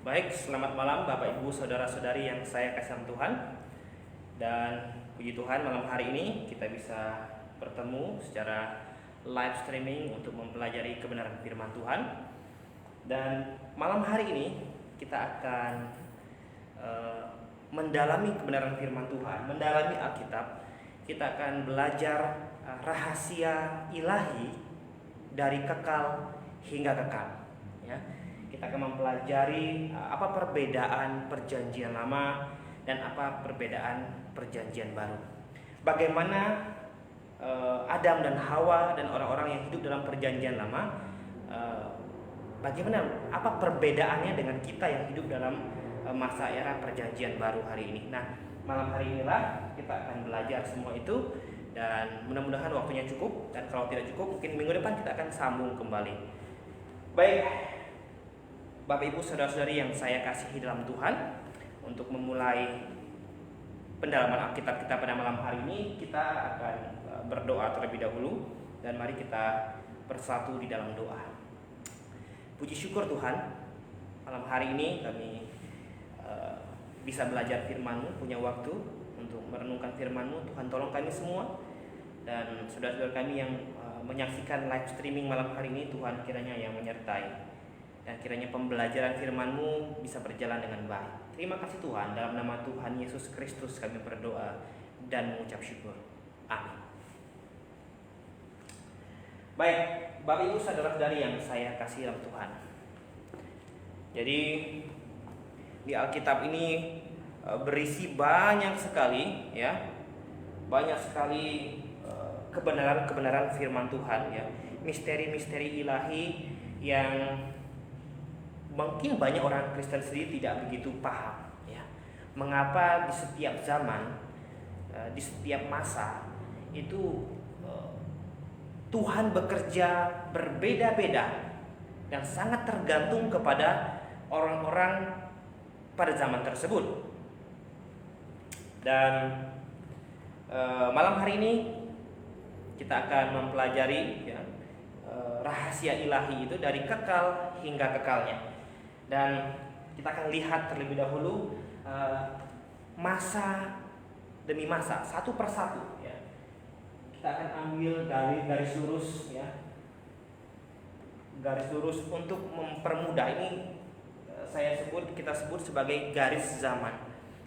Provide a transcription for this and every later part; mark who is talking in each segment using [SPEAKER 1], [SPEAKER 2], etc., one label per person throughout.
[SPEAKER 1] Baik, selamat malam Bapak Ibu Saudara-saudari yang saya kasih dalam Tuhan. Dan puji Tuhan malam hari ini kita bisa bertemu secara live streaming untuk mempelajari kebenaran firman Tuhan. Dan malam hari ini kita akan mendalami kebenaran firman Tuhan, mendalami Alkitab. Kita akan belajar rahasia ilahi dari kekal hingga kekal, ya. Kita akan mempelajari apa perbedaan perjanjian lama dan apa perbedaan perjanjian baru. Bagaimana Adam dan Hawa dan orang-orang yang hidup dalam perjanjian lama, bagaimana apa perbedaannya dengan kita yang hidup dalam masa era perjanjian baru hari ini. Nah, malam hari inilah kita akan belajar semua itu, dan mudah-mudahan waktunya cukup, dan kalau tidak cukup mungkin minggu depan kita akan sambung kembali. Baik, Bapak Ibu Saudara-saudari yang saya kasihi dalam Tuhan, untuk memulai pendalaman Alkitab kita pada malam hari ini, kita akan berdoa terlebih dahulu, dan mari kita bersatu di dalam doa. Puji syukur Tuhan, malam hari ini kami bisa belajar firman-Mu, punya waktu untuk merenungkan firman-Mu. Tuhan, tolong kami semua dan saudara-saudara kami yang menyaksikan live streaming malam hari ini, Tuhan kiranya yang menyertai, dan kiranya pembelajaran firman-Mu bisa berjalan dengan baik. Terima kasih Tuhan, dalam nama Tuhan Yesus Kristus kami berdoa dan mengucap syukur. Amin. Baik, Bapak Ibu Saudara-saudari yang saya kasih dalam Tuhan. Jadi di Alkitab ini berisi banyak sekali, ya, banyak sekali kebenaran-kebenaran firman Tuhan, ya, misteri-misteri ilahi yang mungkin banyak orang Kristen sendiri tidak begitu paham, ya. Mengapa di setiap zaman, di setiap masa itu Tuhan bekerja berbeda-beda dan sangat tergantung kepada orang-orang pada zaman tersebut. Dan malam hari ini kita akan mempelajari, ya, rahasia ilahi itu dari kekal hingga kekalnya. Dan kita akan lihat terlebih dahulu masa demi masa, satu persatu, ya. Kita akan ambil garis lurus, ya, garis lurus untuk mempermudah. Ini kita sebut sebagai garis zaman.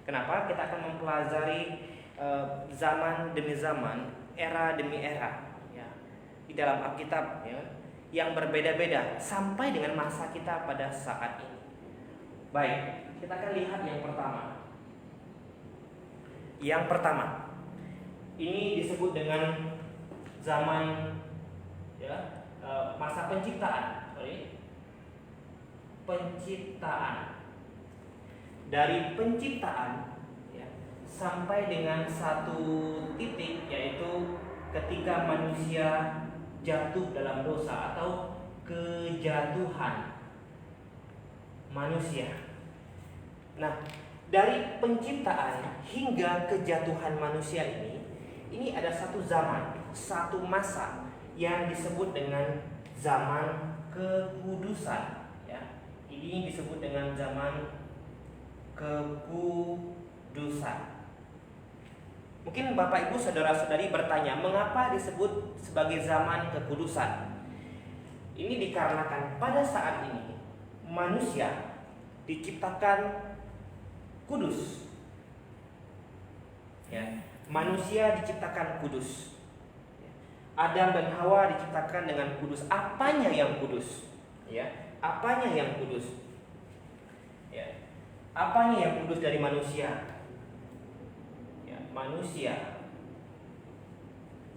[SPEAKER 1] Kenapa? Kita akan mempelajari zaman demi zaman, era demi era, ya, di dalam Alkitab, ya, yang berbeda-beda sampai dengan masa kita pada saat ini. Baik, kita akan lihat yang pertama. Yang pertama, ini disebut dengan zaman, ya, masa penciptaan. Penciptaan. Dari penciptaan, ya, sampai dengan satu titik, yaitu ketika manusia jatuh dalam dosa atau kejatuhan manusia. Nah, dari penciptaan hingga kejatuhan manusia ini ada satu zaman, satu masa yang disebut dengan zaman kekudusan, ya. Ini disebut dengan zaman kekudusan. Mungkin Bapak Ibu Saudara-saudari bertanya, mengapa disebut sebagai zaman kekudusan? Ini dikarenakan pada saat ini manusia diciptakan kudus, ya. Manusia diciptakan kudus. Adam dan Hawa diciptakan dengan kudus. Apanya yang kudus? Ya, apanya yang kudus? Ya, apanya yang kudus dari manusia? Ya, manusia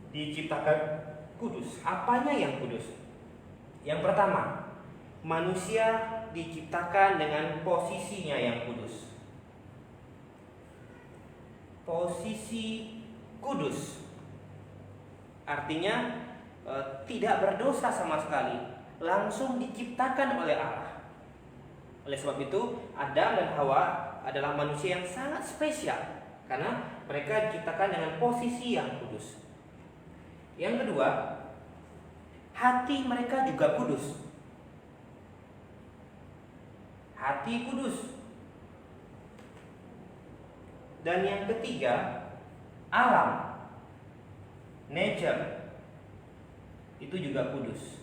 [SPEAKER 1] diciptakan kudus. Apanya yang kudus? Yang pertama, manusia diciptakan dengan posisinya yang kudus. Posisi kudus artinya tidak berdosa sama sekali, langsung diciptakan oleh Allah. Oleh sebab itu, Adam dan Hawa adalah manusia yang sangat spesial karena mereka diciptakan dengan posisi yang kudus. Yang kedua, hati mereka juga kudus. hati kudus. Dan yang ketiga, alam, nature, itu juga kudus.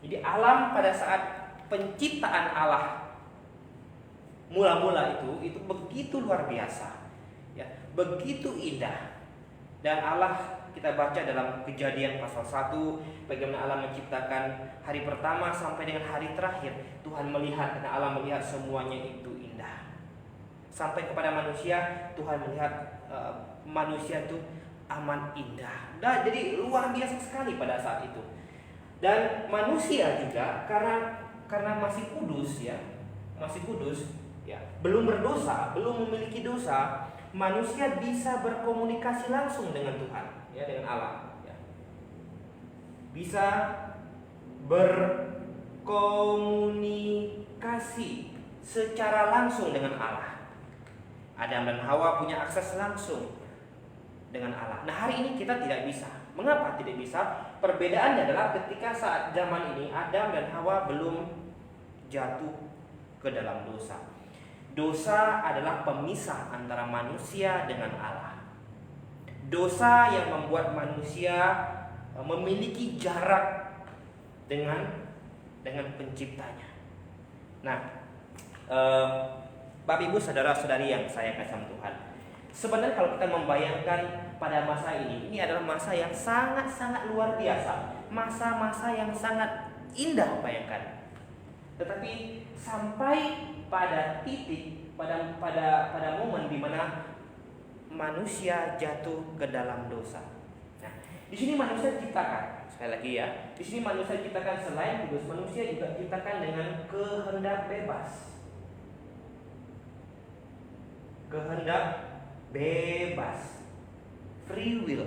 [SPEAKER 1] Jadi alam pada saat penciptaan Allah mula-mula itu begitu luar biasa, ya, begitu indah. Dan Allah, kita baca dalam Kejadian pasal 1, bagaimana Allah menciptakan hari pertama sampai dengan hari terakhir. Tuhan melihat, karena Allah melihat semuanya itu indah. Sampai kepada manusia, Tuhan melihat manusia itu aman, indah. Dan jadi luar biasa sekali pada saat itu. Dan manusia juga karena masih kudus, ya, masih kudus, ya, belum berdosa, belum memiliki dosa, manusia bisa berkomunikasi langsung dengan Tuhan, ya, dengan Allah, ya. Bisa berkomunikasi secara langsung dengan Allah. Adam dan Hawa punya akses langsung dengan Allah. Nah, hari ini kita tidak bisa. Mengapa tidak bisa? Perbedaannya adalah ketika saat zaman ini Adam dan Hawa belum jatuh ke dalam dosa. Dosa adalah pemisah antara manusia dengan Allah. Dosa yang membuat manusia memiliki jarak dengan penciptanya. Nah, Bapak Ibu saudara-saudari yang saya kasih sama Tuhan, sebenarnya kalau kita membayangkan pada masa ini adalah masa yang sangat-sangat luar biasa, masa-masa yang sangat indah, bayangkan. Tetapi sampai pada titik, pada momen di mana manusia jatuh ke dalam dosa. Nah, di sini manusia diciptakan, sekali lagi ya, di sini manusia diciptakan selain kudus, manusia juga diciptakan dengan kehendak bebas. Kehendak bebas, free will.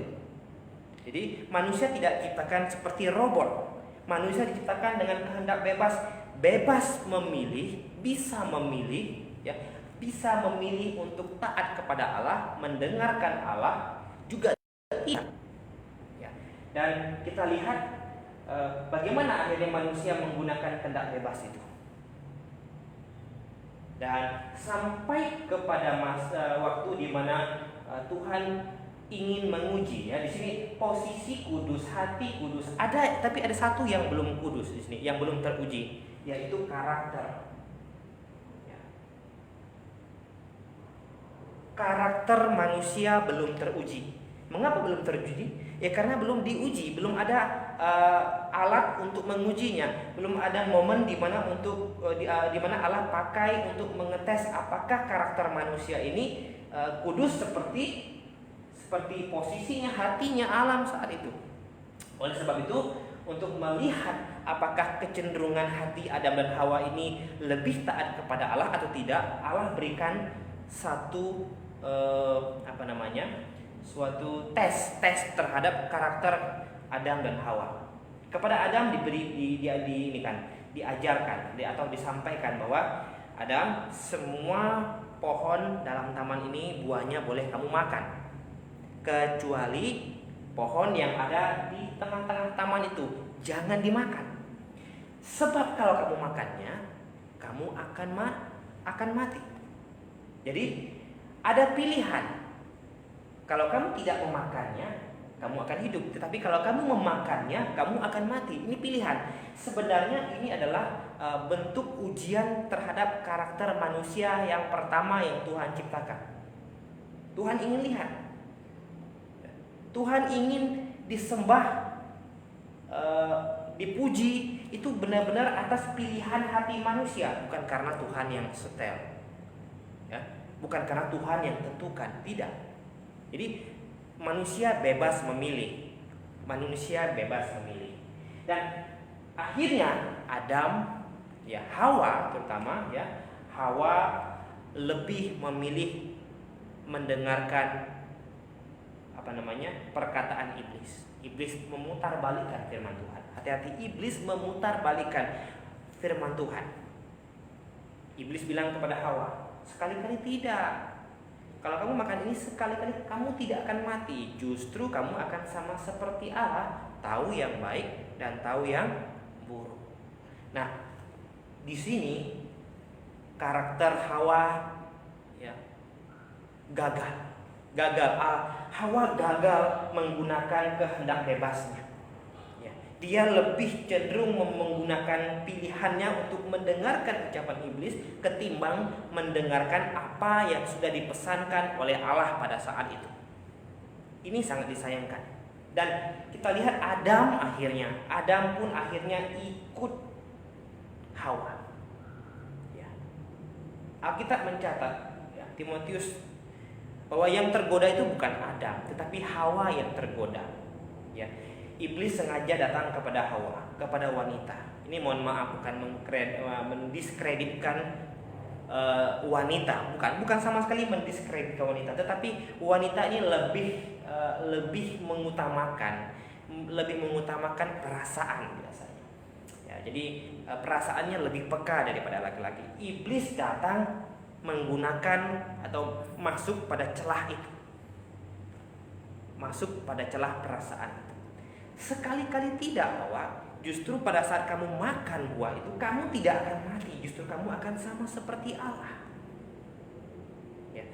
[SPEAKER 1] Jadi manusia tidak diciptakan seperti robot. Manusia diciptakan dengan kehendak bebas, bebas memilih, bisa memilih, ya, bisa memilih untuk taat kepada Allah, mendengarkan Allah, juga tidak. Ya. Dan kita lihat bagaimana akhirnya manusia menggunakan kehendak bebas itu. Dan sampai kepada masa waktu di mana Tuhan ingin menguji, ya, di sini posisi kudus, hati kudus ada, tapi ada satu yang belum kudus di sini, yang belum teruji, yaitu karakter. Ya. Karakter manusia belum teruji. Mengapa belum teruji? Ya karena belum diuji, belum ada alat untuk mengujinya, belum ada momen di mana di mana Allah pakai untuk mengetes apakah karakter manusia ini kudus seperti posisinya, hatinya alam saat itu. Oleh sebab itu, untuk melihat apakah kecenderungan hati Adam dan Hawa ini lebih taat kepada Allah atau tidak, Allah berikan satu suatu tes terhadap karakter Adam dan Hawa. Kepada Adam diajarkan atau disampaikan bahwa Adam, semua pohon dalam taman ini buahnya boleh kamu makan, kecuali pohon yang ada di tengah-tengah taman itu jangan dimakan. Sebab kalau kamu makannya, kamu akan mati. Jadi ada pilihan. Kalau kamu tidak memakannya, kamu akan hidup. Tetapi kalau kamu memakannya, kamu akan mati. Ini pilihan. Sebenarnya ini adalah bentuk ujian terhadap karakter manusia yang pertama yang Tuhan ciptakan. Tuhan ingin lihat. Tuhan ingin disembah, dipuji, itu benar-benar atas pilihan hati manusia, bukan karena Tuhan yang setel, ya, bukan karena Tuhan yang tentukan, tidak. Jadi manusia bebas memilih, dan akhirnya Adam, ya, Hawa terutama, ya, Hawa lebih memilih mendengarkan perkataan iblis. Iblis memutarbalikkan firman Tuhan. Hati-hati, iblis memutarbalikkan firman Tuhan. Iblis bilang kepada Hawa, sekali-kali tidak. Kalau kamu makan ini, sekali-kali kamu tidak akan mati. Justru kamu akan sama seperti Allah, tahu yang baik dan tahu yang buruk. Nah, di sini karakter Hawa ya gagal. Hawa gagal menggunakan kehendak bebasnya. Ya, dia lebih cenderung menggunakan pilihannya untuk mendengarkan ucapan iblis ketimbang mendengarkan apa yang sudah dipesankan oleh Allah pada saat itu. Ini sangat disayangkan. Dan kita lihat Adam pun akhirnya ikut Hawa. Ya. Alkitab mencatat, ya, Timotius, bahwa yang tergoda itu bukan Adam, tetapi Hawa yang tergoda. Ya. Iblis sengaja datang kepada Hawa, kepada wanita. Ini mohon maaf, bukan mendiskreditkan wanita, bukan sama sekali mendiskreditkan wanita, tetapi wanita ini lebih mengutamakan perasaan biasanya. Ya, jadi perasaannya lebih peka daripada laki-laki. Iblis datang menggunakan atau masuk pada celah itu, masuk pada celah perasaan itu. Sekali-kali tidak, bahwa justru pada saat kamu makan buah itu kamu tidak akan mati, justru kamu akan sama seperti Allah. Ya.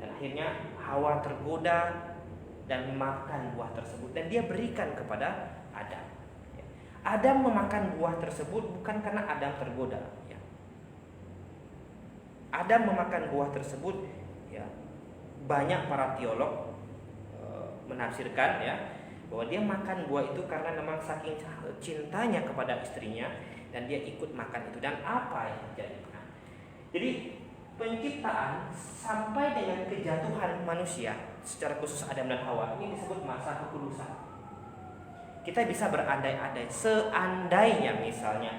[SPEAKER 1] Dan akhirnya Hawa tergoda dan memakan buah tersebut, dan dia berikan kepada Adam. Ya. Adam memakan buah tersebut bukan karena Adam tergoda. Ya. Adam memakan buah tersebut, ya, banyak para teolog menafsirkan, ya, bahwa dia makan buah itu karena memang saking cintanya kepada istrinya, dan dia ikut makan itu. Dan apa yang terjadi? Nah, jadi penciptaan sampai dengan kejatuhan manusia, secara khusus Adam dan Hawa, ini disebut masa kekudusan. Kita bisa berandai-andai, seandainya misalnya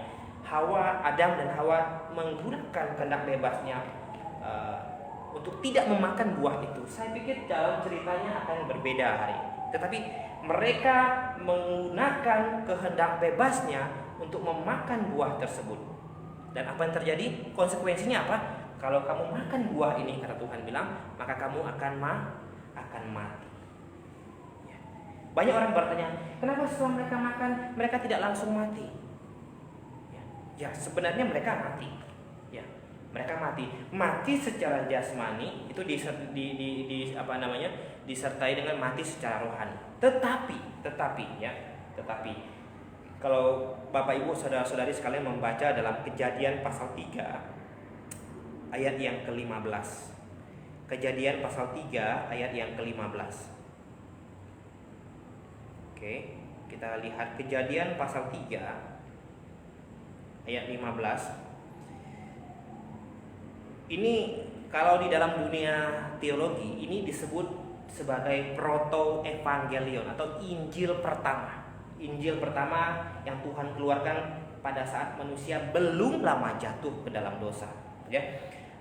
[SPEAKER 1] Adam dan Hawa menggunakan kehendak bebasnya untuk tidak memakan buah itu, saya pikir dalam ceritanya akan berbeda hari ini. Tetapi mereka menggunakan kehendak bebasnya untuk memakan buah tersebut. Dan apa yang terjadi? Konsekuensinya apa? Kalau kamu makan buah ini, kata Tuhan bilang, maka kamu akan mati. Ya. Banyak orang bertanya, kenapa setelah mereka makan, mereka tidak langsung mati? Ya, sebenarnya mereka mati. Ya, mereka mati secara jasmani, itu disertai dengan mati secara rohani. Tetapi kalau Bapak Ibu saudara-saudari sekalian membaca dalam Kejadian pasal 3 ayat yang ke-15. Kejadian pasal 3 ayat yang ke-15. Oke, kita lihat Kejadian pasal 3 ayat 15. Ini kalau di dalam dunia teologi ini disebut sebagai proto-evangelion atau Injil pertama. Injil pertama yang Tuhan keluarkan pada saat manusia belum lama jatuh ke dalam dosa. Ya.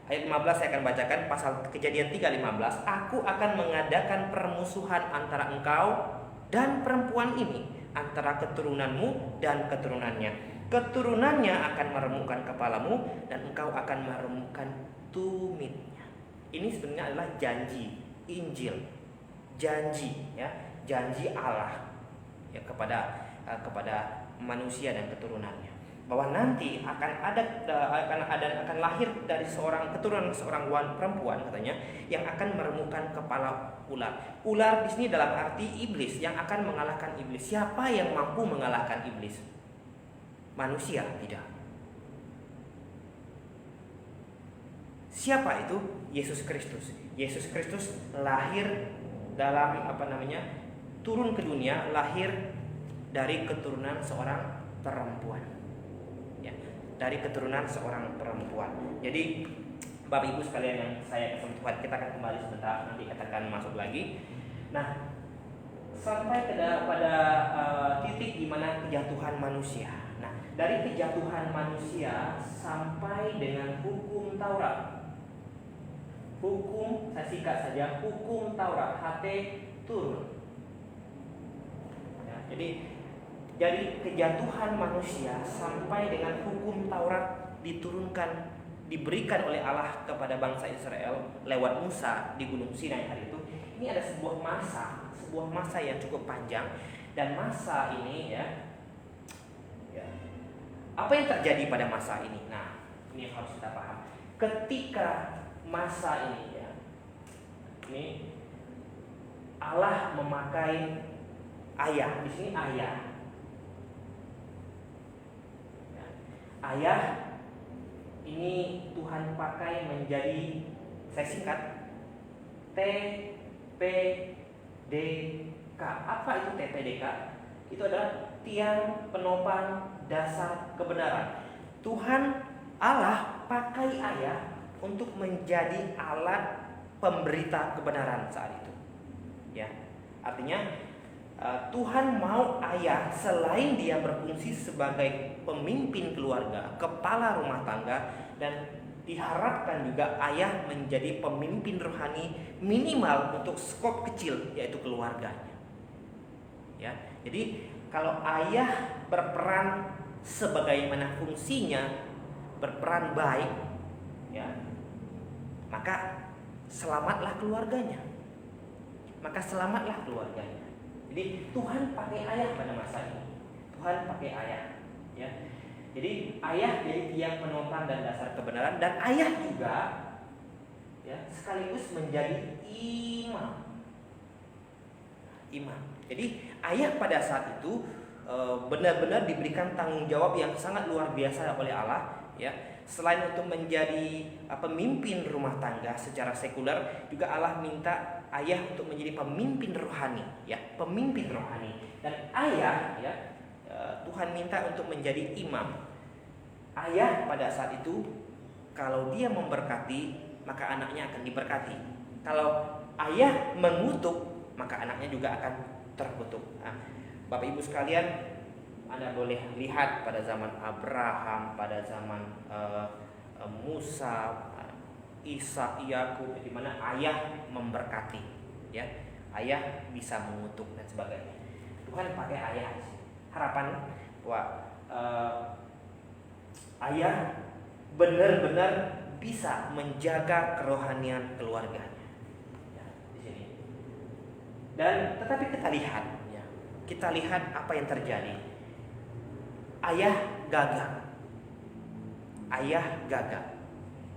[SPEAKER 1] Ayat 15 saya akan bacakan, pasal Kejadian 3:15. Aku akan mengadakan permusuhan antara engkau dan perempuan ini, antara keturunanmu dan keturunannya. Keturunannya akan meremukkan kepalamu dan engkau akan meremukkan tumitnya. Ini sebenarnya adalah janji Injil, janji Allah, ya, kepada manusia dan keturunannya, bahwa nanti akan lahir dari keturunan seorang perempuan, katanya, yang akan meremukkan kepala ular. Ular di sini dalam arti iblis, yang akan mengalahkan iblis. Siapa yang mampu mengalahkan iblis? Manusia tidak. Siapa itu? Yesus Kristus. Yesus Kristus lahir turun ke dunia, lahir dari keturunan seorang perempuan. Ya, dari keturunan seorang perempuan. Jadi Bapak Ibu sekalian yang saya kasih Tuhan, kita akan kembali sebentar, nanti kita akan masuk lagi. Nah, sampai pada titik di mana kejatuhan manusia. Nah, dari kejatuhan manusia sampai dengan hukum Taurat. Hukum, saya singkat saja, hukum Taurat, HT turun. Ya, jadi dari kejatuhan manusia sampai dengan hukum Taurat diturunkan, diberikan oleh Allah kepada bangsa Israel lewat Musa di Gunung Sinai hari itu. Ini ada sebuah masa yang cukup panjang, dan masa ini ya, apa yang terjadi pada masa ini? Nah, ini yang harus kita paham. ketika masa ini ya, ini Allah memakai ayah. Di sini ayah. Ya. Ayah ini Tuhan pakai menjadi, saya singkat, TPDK. Apa itu TPDK? Itu adalah tiang penopang dasar kebenaran. Tuhan Allah pakai ayah untuk menjadi alat pemberita kebenaran saat itu. Ya, artinya Tuhan mau ayah selain dia berfungsi sebagai pemimpin keluarga, kepala rumah tangga, dan diharapkan juga ayah menjadi pemimpin rohani minimal untuk skop kecil, yaitu keluarganya. Ya, jadi kalau ayah berperan sebagaimana fungsinya, berperan baik, ya, maka selamatlah keluarganya. Jadi Tuhan pakai ayah pada masa ini. Tuhan pakai ayah, ya. Jadi ayah jadi tiang penopang dan dasar kebenaran, dan ayah juga, ya, sekaligus menjadi imam. Jadi ayah pada saat itu benar-benar diberikan tanggung jawab yang sangat luar biasa oleh Allah, ya. Selain untuk menjadi pemimpin rumah tangga secara sekuler, juga Allah minta ayah untuk menjadi pemimpin rohani, ya, pemimpin rohani. Dan ayah, ya, Tuhan minta untuk menjadi imam. Ayah pada saat itu kalau dia memberkati, maka anaknya akan diberkati. Kalau ayah mengutuk, maka anaknya juga akan terkutuk. Nah, Bapak Ibu sekalian, Anda boleh lihat pada zaman Abraham, pada zaman Musa, Isa, Yakub, di mana ayah memberkati, ya, ayah bisa mengutuk dan sebagainya. Tuhan pakai ayah. Harapan bahwa ayah benar-benar bisa menjaga kerohanian keluarganya, ya, di sini. Dan tetapi kita lihat, ya, kita lihat apa yang terjadi. Ayah gagal.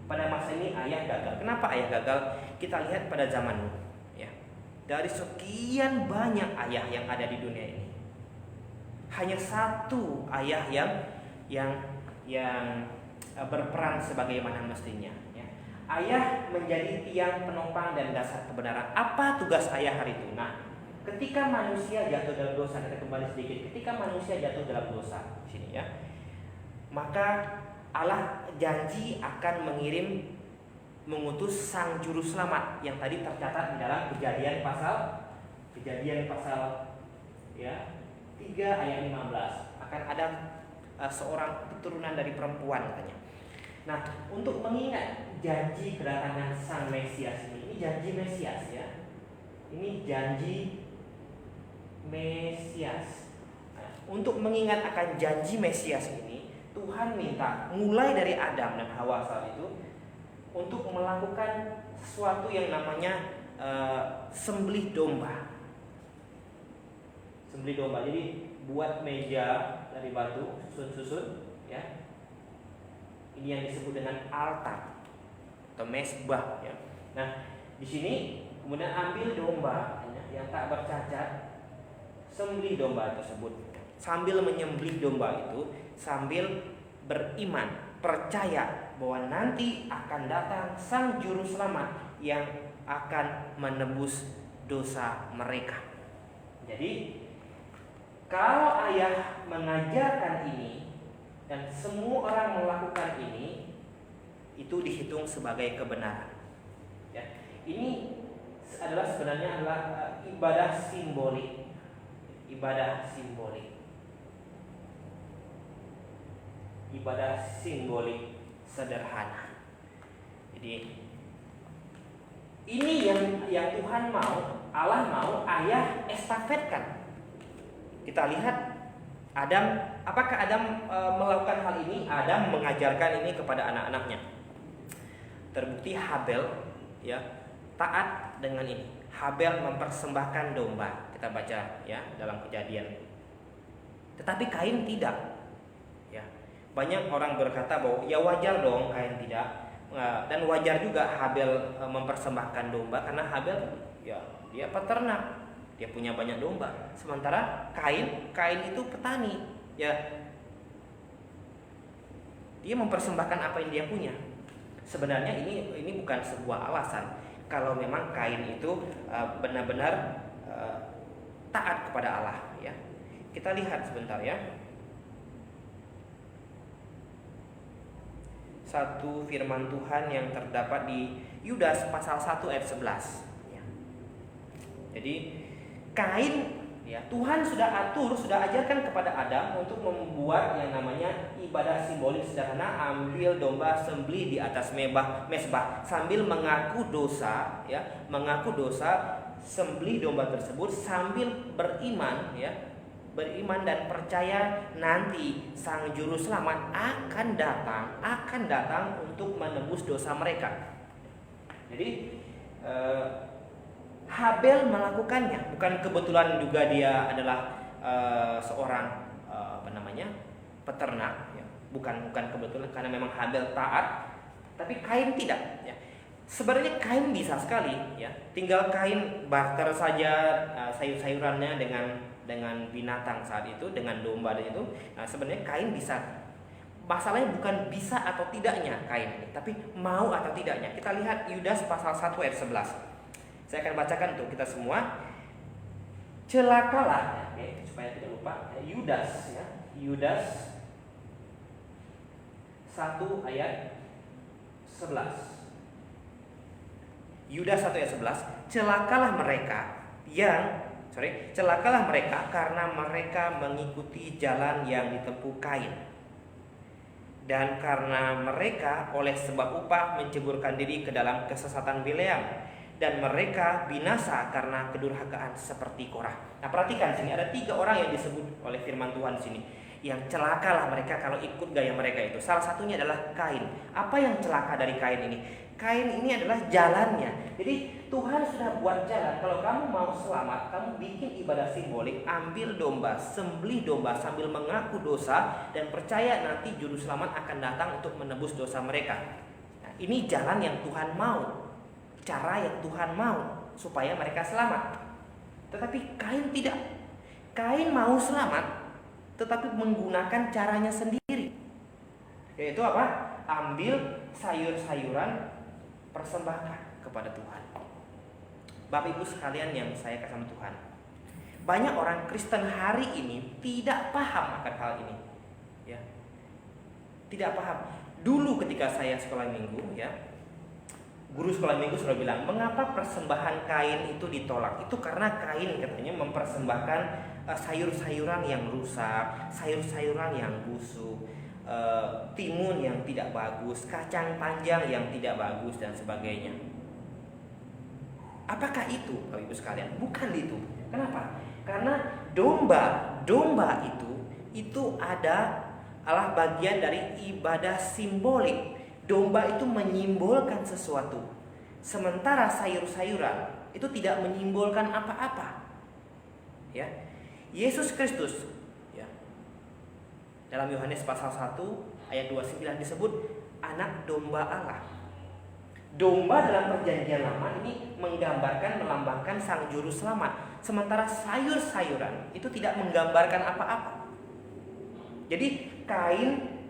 [SPEAKER 1] Pada masa ini ayah gagal. Kenapa ayah gagal? Kita lihat pada zaman Nuh, ya. Dari sekian banyak ayah yang ada di dunia ini, hanya satu ayah yang berperan sebagaimana mestinya, ya. Ayah menjadi tiang penopang dan dasar kebenaran. Apa tugas ayah hari itu? Nah, ketika manusia jatuh dalam dosa, kita kembali sedikit. Ketika manusia jatuh dalam dosa, di sini, ya, maka Allah janji akan mengutus sang juru selamat yang tadi tercatat di dalam Kejadian pasal ya 3 ayat 15. Akan ada seorang keturunan dari perempuan, katanya. Nah, untuk mengingat janji kedatangan sang Mesias ini janji Mesias, ya. Ini janji Mesias. Nah, untuk mengingat akan janji Mesias ini, Tuhan minta mulai dari Adam dan Hawa saat itu untuk melakukan sesuatu yang namanya sembelih domba. Jadi buat meja dari batu, susun, ya. Ini yang disebut dengan altar atau mesbah, ya. Nah, di sini kemudian ambil domba, ya, yang tak bercacat, sembelih domba tersebut. Sambil menyembelih domba itu, sambil beriman, percaya bahwa nanti akan datang sang juru selamat yang akan menebus dosa mereka. Jadi kalau ayah mengajarkan ini dan semua orang melakukan ini, itu dihitung sebagai kebenaran, ya. Ini sebenarnya adalah ibadah simbolik. Ibadah simbolik sederhana. Jadi ini yang Tuhan mau, Allah mau ayah estafetkan. Kita lihat Adam, apakah Adam melakukan hal ini? Adam mengajarkan ini kepada anak-anaknya. Terbukti Habel, ya, taat dengan ini. Habel mempersembahkan domba. Kita baca, ya, dalam Kejadian. Tetapi Kain tidak. Ya. Banyak orang berkata bahwa ya wajar dong Kain tidak. Dan wajar juga Habel mempersembahkan domba, karena Habel ya dia peternak, dia punya banyak domba. Sementara Kain itu petani, ya dia mempersembahkan apa yang dia punya. Sebenarnya ini bukan sebuah alasan kalau memang Kain itu benar-benar taat kepada Allah, ya. Kita lihat sebentar ya. Satu firman Tuhan yang terdapat di Yudas pasal 1 ayat 11, ya. Jadi Kain, ya, Tuhan sudah ajarkan kepada Adam untuk membuat yang namanya ibadah simbolik sederhana, ambil domba sembelih di atas mesbah sambil mengaku dosa, ya, sembelih domba tersebut sambil beriman, ya, beriman dan percaya nanti Sang Juru Selamat akan datang untuk menebus dosa mereka. Jadi Habel melakukannya, bukan kebetulan juga dia adalah seorang peternak, ya. Bukan kebetulan, karena memang Habel taat, tapi Kain tidak, ya. Sebenarnya Kain bisa sekali, ya, tinggal Kain barter saja sayur-sayurannya dengan binatang saat itu, dengan domba dan itu. Nah, sebenarnya Kain bisa. Masalahnya bukan bisa atau tidaknya Kain ini, tapi mau atau tidaknya. Kita lihat Yudas pasal 1 ayat 11. Saya akan bacakan untuk kita semua. Celakalah, ya, supaya tidak lupa, Yudas, ya. Yudas 1 ayat 11. Yudas 1 ayat 11. Celakalah mereka karena mereka mengikuti jalan yang ditempuh Kain, dan karena mereka oleh sebab upah menceburkan diri ke dalam kesesatan Bileam, dan mereka binasa karena kedurhakaan seperti Korah. Nah, perhatikan sini ada 3 orang yang disebut oleh firman Tuhan sini. Yang celakalah mereka kalau ikut gaya mereka itu. Salah satunya adalah Kain. Apa yang celaka dari Kain ini? Kain ini adalah jalannya. Jadi Tuhan sudah buat jalan. Kalau kamu mau selamat, kamu bikin ibadah simbolik, ambil domba, sembelih domba sambil mengaku dosa dan percaya nanti Juru Selamat akan datang untuk menebus dosa mereka. Nah, ini jalan yang Tuhan mau, cara yang Tuhan mau supaya mereka selamat. Tetapi Kain tidak. Kain mau selamat, tetapi menggunakan caranya sendiri. Yaitu apa? Ambil sayur-sayuran, persembahkan kepada Tuhan. Bapak Ibu sekalian yang saya kasih sama Tuhan, banyak orang Kristen hari ini tidak paham akan hal ini, ya. Tidak paham. Dulu ketika saya sekolah minggu, ya, guru sekolah minggu sudah bilang, mengapa persembahan Kain itu ditolak? Itu karena Kain katanya mempersembahkan sayur-sayuran yang rusak, sayur-sayuran yang busuk, timun yang tidak bagus, kacang panjang yang tidak bagus, dan sebagainya. Apakah itu, Bapak Ibu sekalian? Bukan itu. Kenapa? Karena domba itu adalah bagian dari ibadah simbolik. Domba itu menyimbolkan sesuatu, sementara sayur-sayuran itu tidak menyimbolkan apa-apa, ya. Yesus Kristus, ya, dalam Yohanes pasal 1 ayat 29 disebut anak domba Allah. Domba dalam perjanjian lama ini melambangkan Sang Juru Selamat, sementara sayur-sayuran itu tidak menggambarkan apa-apa. Jadi Kain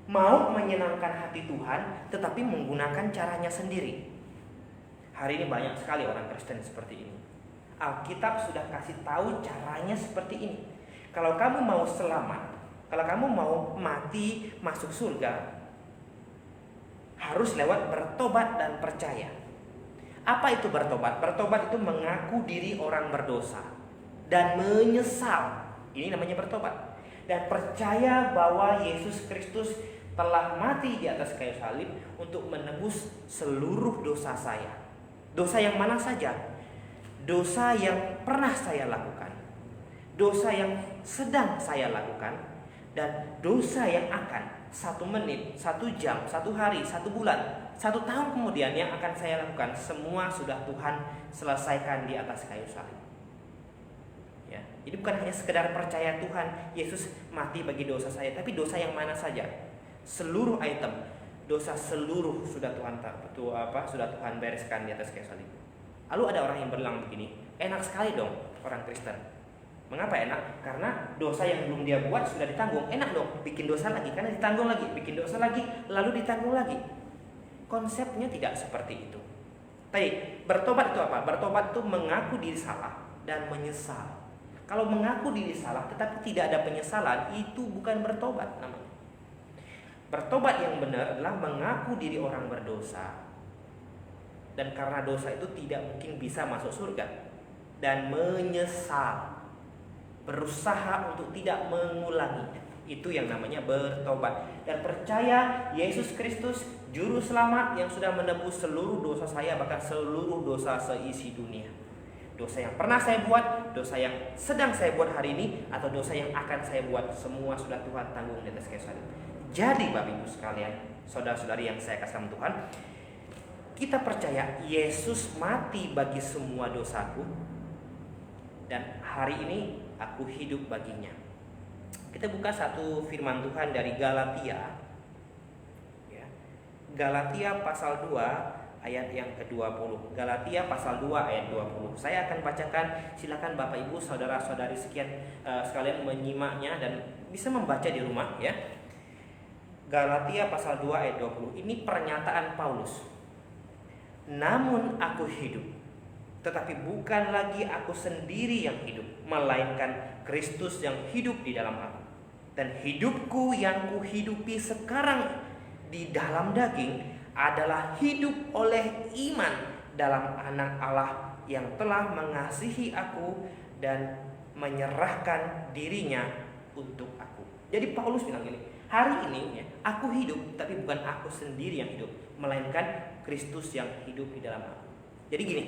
[SPEAKER 1] mau menyenangkan hati Tuhan, tetapi menggunakan caranya sendiri. Hari ini banyak sekali orang Kristen seperti ini. Alkitab sudah kasih tahu caranya seperti ini. Kalau kamu mau selamat, kalau kamu mau mati masuk surga, harus lewat bertobat dan percaya. Apa itu bertobat? Bertobat itu mengaku diri orang berdosa dan menyesal. Ini namanya bertobat. Dan percaya bahwa Yesus Kristus telah mati di atas kayu salib untuk menebus seluruh dosa saya. Dosa yang mana saja? Dosa yang pernah saya lakukan, dosa yang sedang saya lakukan, dan dosa yang akan 1 menit, 1 jam, 1 hari, 1 bulan, 1 tahun kemudian yang akan saya lakukan. Semua sudah Tuhan selesaikan di atas kayu salib, ya. Jadi bukan hanya sekedar percaya Tuhan Yesus mati bagi dosa saya, tapi dosa yang mana saja, seluruh item, dosa seluruh sudah Tuhan bereskan di atas kayu salib. Lalu ada orang yang bilang begini, enak sekali dong orang Kristen. Mengapa enak? Karena dosa yang belum dia buat sudah ditanggung. Enak dong, bikin dosa lagi karena ditanggung lagi, bikin dosa lagi lalu ditanggung lagi. Konsepnya tidak seperti itu. Baik, bertobat itu apa? Bertobat itu mengaku diri salah dan menyesal. Kalau mengaku diri salah tetapi tidak ada penyesalan, itu bukan bertobat namanya. Bertobat yang benar adalah mengaku diri orang berdosa, dan karena dosa itu tidak mungkin bisa masuk surga, dan menyesal, berusaha untuk tidak mengulanginya. Itu yang namanya bertobat. Dan percaya Yesus Kristus juru selamat yang sudah menebus seluruh dosa saya, bahkan seluruh dosa seisi dunia. Dosa yang pernah saya buat, dosa yang sedang saya buat hari ini, atau dosa yang akan saya buat, semua sudah Tuhan tanggung di atas kayu salib. Jadi Bapak Ibu sekalian, saudara-saudari yang saya kasih sama Tuhan, kita percaya Yesus mati bagi semua dosaku, dan hari ini aku hidup baginya. Kita buka satu firman Tuhan dari Galatia, ya. Galatia pasal 2 ayat yang ke-20. Galatia pasal 2 ayat 20. Saya akan bacakan, silakan Bapak Ibu saudara-saudari sekalian menyimaknya dan bisa membaca di rumah, ya. Galatia pasal 2 ayat 20. Ini pernyataan Paulus. Namun aku hidup, tetapi bukan lagi aku sendiri yang hidup, melainkan Kristus yang hidup di dalam aku. Dan hidupku yang kuhidupi sekarang di dalam daging adalah hidup oleh iman dalam Anak Allah yang telah mengasihi aku dan menyerahkan dirinya untuk aku. Jadi Paulus bilang gini, hari ini ya, aku hidup, tapi bukan aku sendiri yang hidup, melainkan Kristus yang hidup di dalam aku. Jadi gini,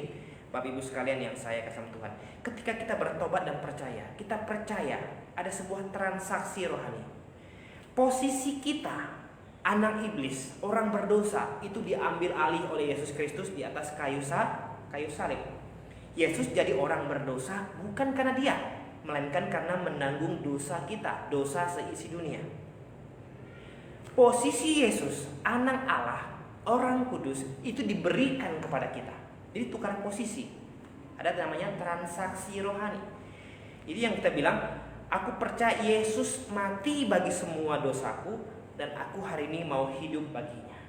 [SPEAKER 1] Bapak Ibu sekalian yang saya kasih Tuhan, ketika kita bertobat dan percaya, kita percaya ada sebuah transaksi rohani. Posisi kita, anak iblis, orang berdosa, itu diambil alih oleh Yesus Kristus di atas kayu salib. Yesus jadi orang berdosa bukan karena dia, melainkan karena menanggung dosa kita, dosa seisi dunia. Posisi Yesus, anak Allah, orang kudus, itu diberikan kepada kita. Jadi tukar posisi. Ada namanya transaksi rohani. Jadi yang kita bilang, aku percaya Yesus mati bagi semua dosaku, dan aku hari ini mau hidup baginya.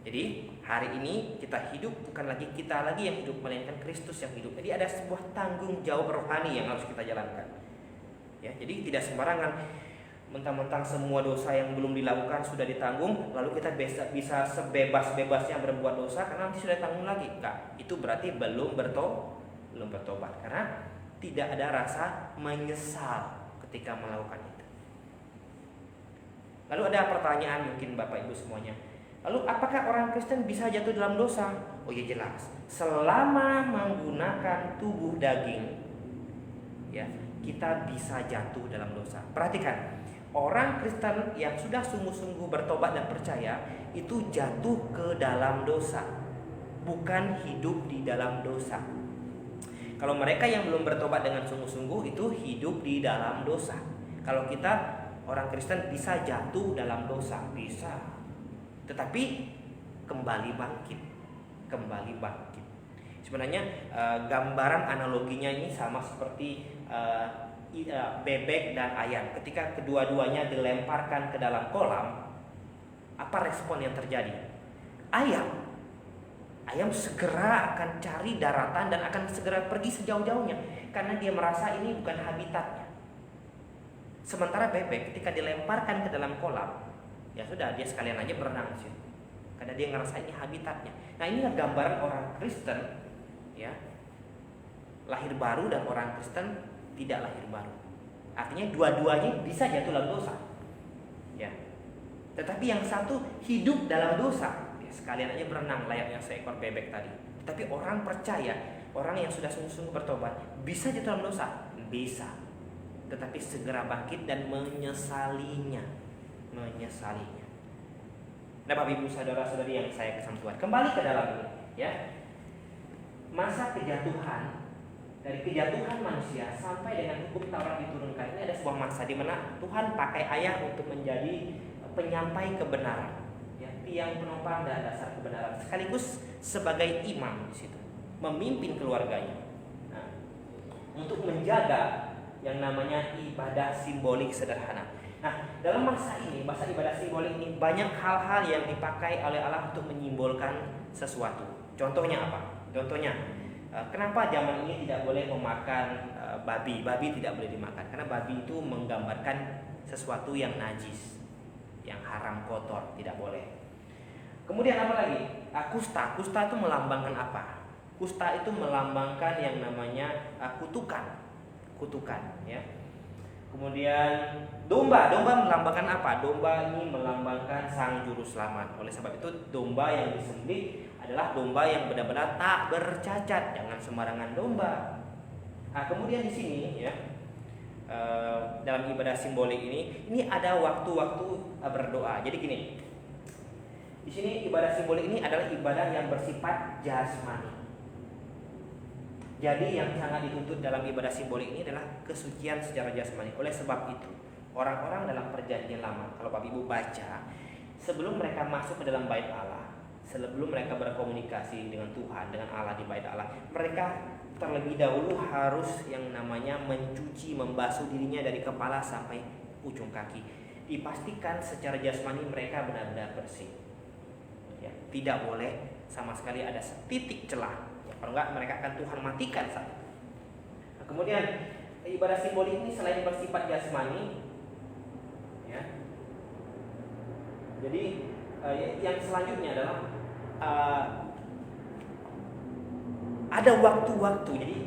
[SPEAKER 1] Jadi hari ini kita hidup bukan lagi kita lagi yang hidup, melainkan Kristus yang hidup. Jadi ada sebuah tanggung jawab rohani yang harus kita jalankan. Ya, jadi tidak sembarangan mentang-mentang semua dosa yang belum dilakukan sudah ditanggung, lalu kita bisa sebebas-bebasnya berbuat dosa karena nanti sudah ditanggung lagi. Enggak, itu berarti belum bertobat karena tidak ada rasa menyesal ketika melakukan itu. Lalu ada pertanyaan mungkin Bapak Ibu semuanya. Lalu apakah orang Kristen bisa jatuh dalam dosa? Oh ya jelas. Selama menggunakan tubuh daging, ya, kita bisa jatuh dalam dosa. Perhatikan. Orang Kristen yang sudah sungguh-sungguh bertobat dan percaya itu jatuh ke dalam dosa, bukan hidup di dalam dosa. Kalau mereka yang belum bertobat dengan sungguh-sungguh itu hidup di dalam dosa. Kalau kita orang Kristen bisa jatuh dalam dosa, bisa, tetapi kembali bangkit. Sebenarnya gambaran analoginya ini sama seperti bebek dan ayam. Ketika kedua-duanya dilemparkan ke dalam kolam, apa respon yang terjadi? Ayam segera akan cari daratan dan akan segera pergi sejauh-jauhnya karena dia merasa ini bukan habitatnya. Sementara bebek ketika dilemparkan ke dalam kolam, ya sudah, dia sekalian aja berenang di situ karena dia ngerasa ini habitatnya. Nah, inilah gambaran orang Kristen, ya, lahir baru dan orang Kristen tidak lahir baru. Artinya dua-duanya bisa jatuh dalam dosa, ya. Tetapi yang satu hidup dalam dosa, ya, sekalian aja berenang layaknya seekor bebek tadi. Tapi orang percaya, orang yang sudah sungguh-sungguh bertobat, bisa jatuh dalam dosa, bisa. Tetapi segera bangkit dan menyesalinya. Nah, Bapak Ibu saudara-saudari yang saya kasih Tuhan, kembali ke dalam ini, ya. Masa kejatuhan, dari kejatuhan manusia sampai dengan hukum Taurat diturunkan, ini ada sebuah masa di mana Tuhan pakai ayah untuk menjadi penyampai kebenaran. ya, tiang penopang dan dasar kebenaran, sekaligus sebagai imam di situ, memimpin keluarganya. Nah, untuk menjaga yang namanya ibadah simbolik sederhana. Nah, dalam masa ibadah simbolik ini banyak hal-hal yang dipakai oleh Allah untuk menyimbolkan sesuatu. Contohnya apa? Contohnya, kenapa zaman ini tidak boleh memakan babi? Babi tidak boleh dimakan karena babi itu menggambarkan sesuatu yang najis, yang haram, kotor, tidak boleh. Kemudian apa lagi? Kusta. Kusta itu melambangkan apa? Kusta itu melambangkan yang namanya kutukan, ya. Kemudian domba melambangkan apa? Domba ini melambangkan sang juru selamat. Oleh sebab itu domba yang disembelih adalah domba yang benar-benar tak bercacat, jangan sembarangan domba. Nah, kemudian di sini ya, dalam ibadah simbolik ini ada waktu-waktu berdoa. Jadi gini, di sini ibadah simbolik ini adalah ibadah yang bersifat jasmani. Jadi yang sangat dituntut dalam ibadah simbolik ini adalah kesucian secara jasmani. Oleh sebab itu, orang-orang dalam perjanjian lama, kalau Bapak Ibu baca, sebelum mereka masuk ke dalam bait Allah, sebelum mereka berkomunikasi dengan Tuhan, dengan Allah di bait Allah, mereka terlebih dahulu harus yang namanya mencuci, membasuh dirinya dari kepala sampai ujung kaki. Dipastikan secara jasmani mereka benar-benar bersih. Ya, tidak boleh sama sekali ada setitik celah. Kalau enggak mereka akan Tuhan matikan saat itu. Nah, kemudian ibadah simbolik ini selain bersifat jasmani, ya. Jadi yang selanjutnya adalah ada waktu-waktu. Jadi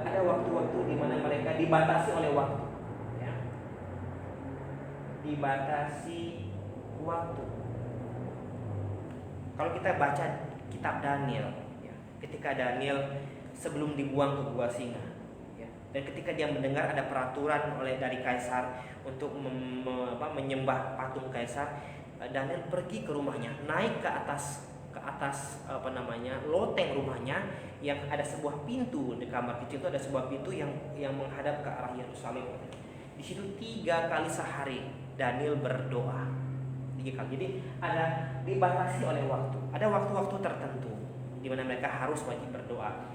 [SPEAKER 1] ada waktu-waktu di mana mereka dibatasi oleh waktu, ya. Dibatasi waktu. Kalau kita baca kitab Daniel, ketika Daniel sebelum dibuang ke gua singa, ya, dan ketika dia mendengar ada peraturan dari kaisar untuk menyembah patung kaisar, Daniel pergi ke rumahnya, naik ke atas loteng rumahnya yang ada sebuah pintu. Di kamar kecil itu ada sebuah pintu yang menghadap ke arah Yerusalem. Di situ 3 kali sehari Daniel berdoa, 3 kali. Jadi ada dibatasi oleh waktu, ada waktu-waktu tertentu di mana mereka harus wajib berdoa.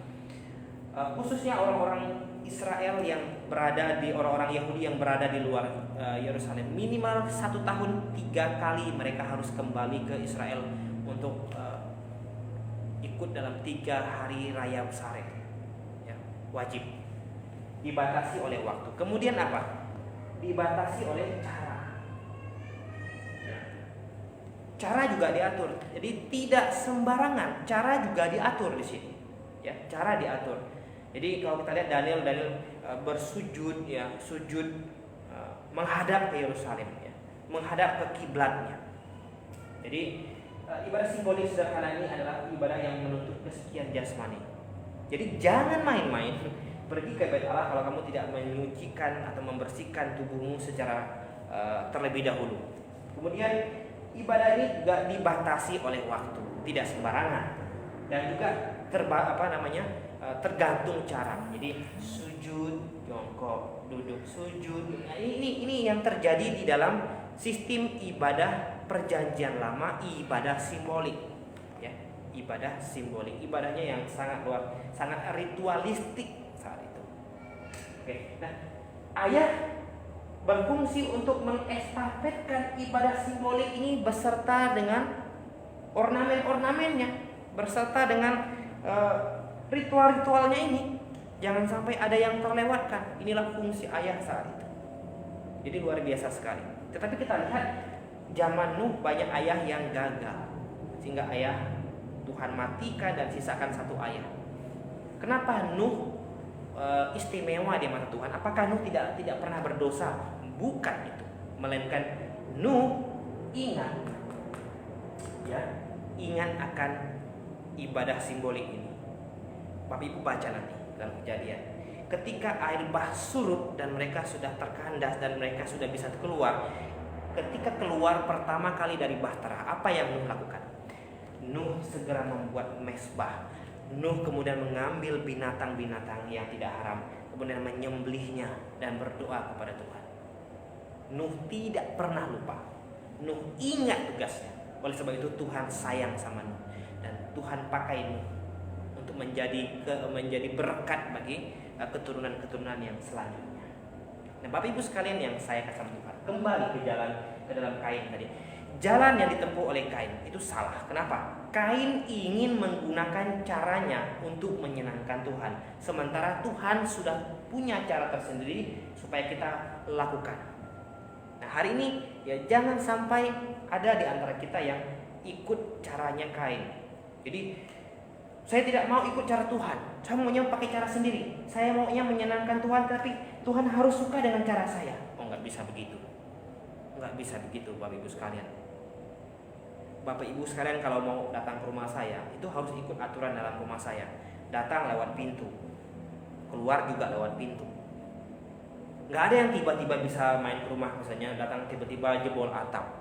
[SPEAKER 1] Khususnya orang-orang Israel yang berada di orang-orang Yahudi yang berada di luar Yerusalem, minimal 1 tahun 3 kali mereka harus kembali ke Israel untuk ikut dalam 3 hari raya besar, ya, wajib. Dibatasi oleh waktu. Kemudian apa? Dibatasi oleh cara. Cara juga diatur. Jadi tidak sembarangan, cara juga diatur di sini. Ya, cara diatur. Jadi kalau kita lihat Daniel bersujud, ya, sujud menghadap ke Yerusalem, ya, menghadap ke kiblatnya. Jadi ibadah simbolik sederhana ini adalah ibadah yang menuntut kesucian jasmani. Jadi jangan main-main pergi ke bait Allah kalau kamu tidak menyucikan atau membersihkan tubuhmu secara terlebih dahulu. Kemudian ibadah ini juga dibatasi oleh waktu, tidak sembarangan, dan juga tergantung cara. Jadi sujud, jongkok, duduk, sujud. Nah, ini yang terjadi di dalam sistem ibadah perjanjian lama, ibadah simbolik, ya, ibadah simbolik, ibadahnya yang sangat ritualistik saat itu. Oke, nah, ayah berfungsi untuk mengestafetkan ibadah simbolik ini beserta dengan ornamen-ornamennya, beserta dengan ritual-ritualnya ini. Jangan sampai ada yang terlewatkan. Inilah fungsi ayah saat itu. Jadi luar biasa sekali. Tetapi kita lihat zaman Nuh banyak ayah yang gagal, sehingga ayah Tuhan matikan dan sisakan 1 ayah. Kenapa Nuh istimewa di mata Tuhan? Apakah Nuh tidak pernah berdosa? Bukan itu, melainkan Nuh ingat akan ibadah simbolik ini. Bapak Ibu baca nanti dalam Kejadian. Ketika air bah surut dan mereka sudah terkandas dan mereka sudah bisa keluar. Ketika keluar pertama kali dari bahtera, apa yang Nuh lakukan? Nuh segera membuat mezbah. Nuh kemudian mengambil binatang-binatang yang tidak haram, kemudian menyembelihnya dan berdoa kepada Tuhan. Nuh tidak pernah lupa. Nuh ingat tugasnya. Oleh sebab itu Tuhan sayang sama Nuh dan Tuhan pakai Nuh untuk menjadi berkat bagi keturunan-keturunan yang selanjutnya. Nah, Bapak Ibu sekalian yang saya kasih Tuhan, kembali ke dalam Kain tadi. Jalan yang ditempuh oleh Kain itu salah. Kenapa? Kain ingin menggunakan caranya untuk menyenangkan Tuhan, sementara Tuhan sudah punya cara tersendiri supaya kita lakukan. Nah, hari ini ya jangan sampai ada di antara kita yang ikut caranya Kain. Jadi saya tidak mau ikut cara Tuhan, saya maunya pakai cara sendiri. Saya maunya menyenangkan Tuhan, tapi Tuhan harus suka dengan cara saya. Oh, nggak bisa begitu. Nggak bisa begitu, Bapak Ibu sekalian. Bapak Ibu sekalian kalau mau datang ke rumah saya, itu harus ikut aturan dalam rumah saya. Datang lewat pintu, keluar juga lewat pintu. Nggak ada yang tiba-tiba bisa main ke rumah, misalnya datang tiba-tiba jebol atap,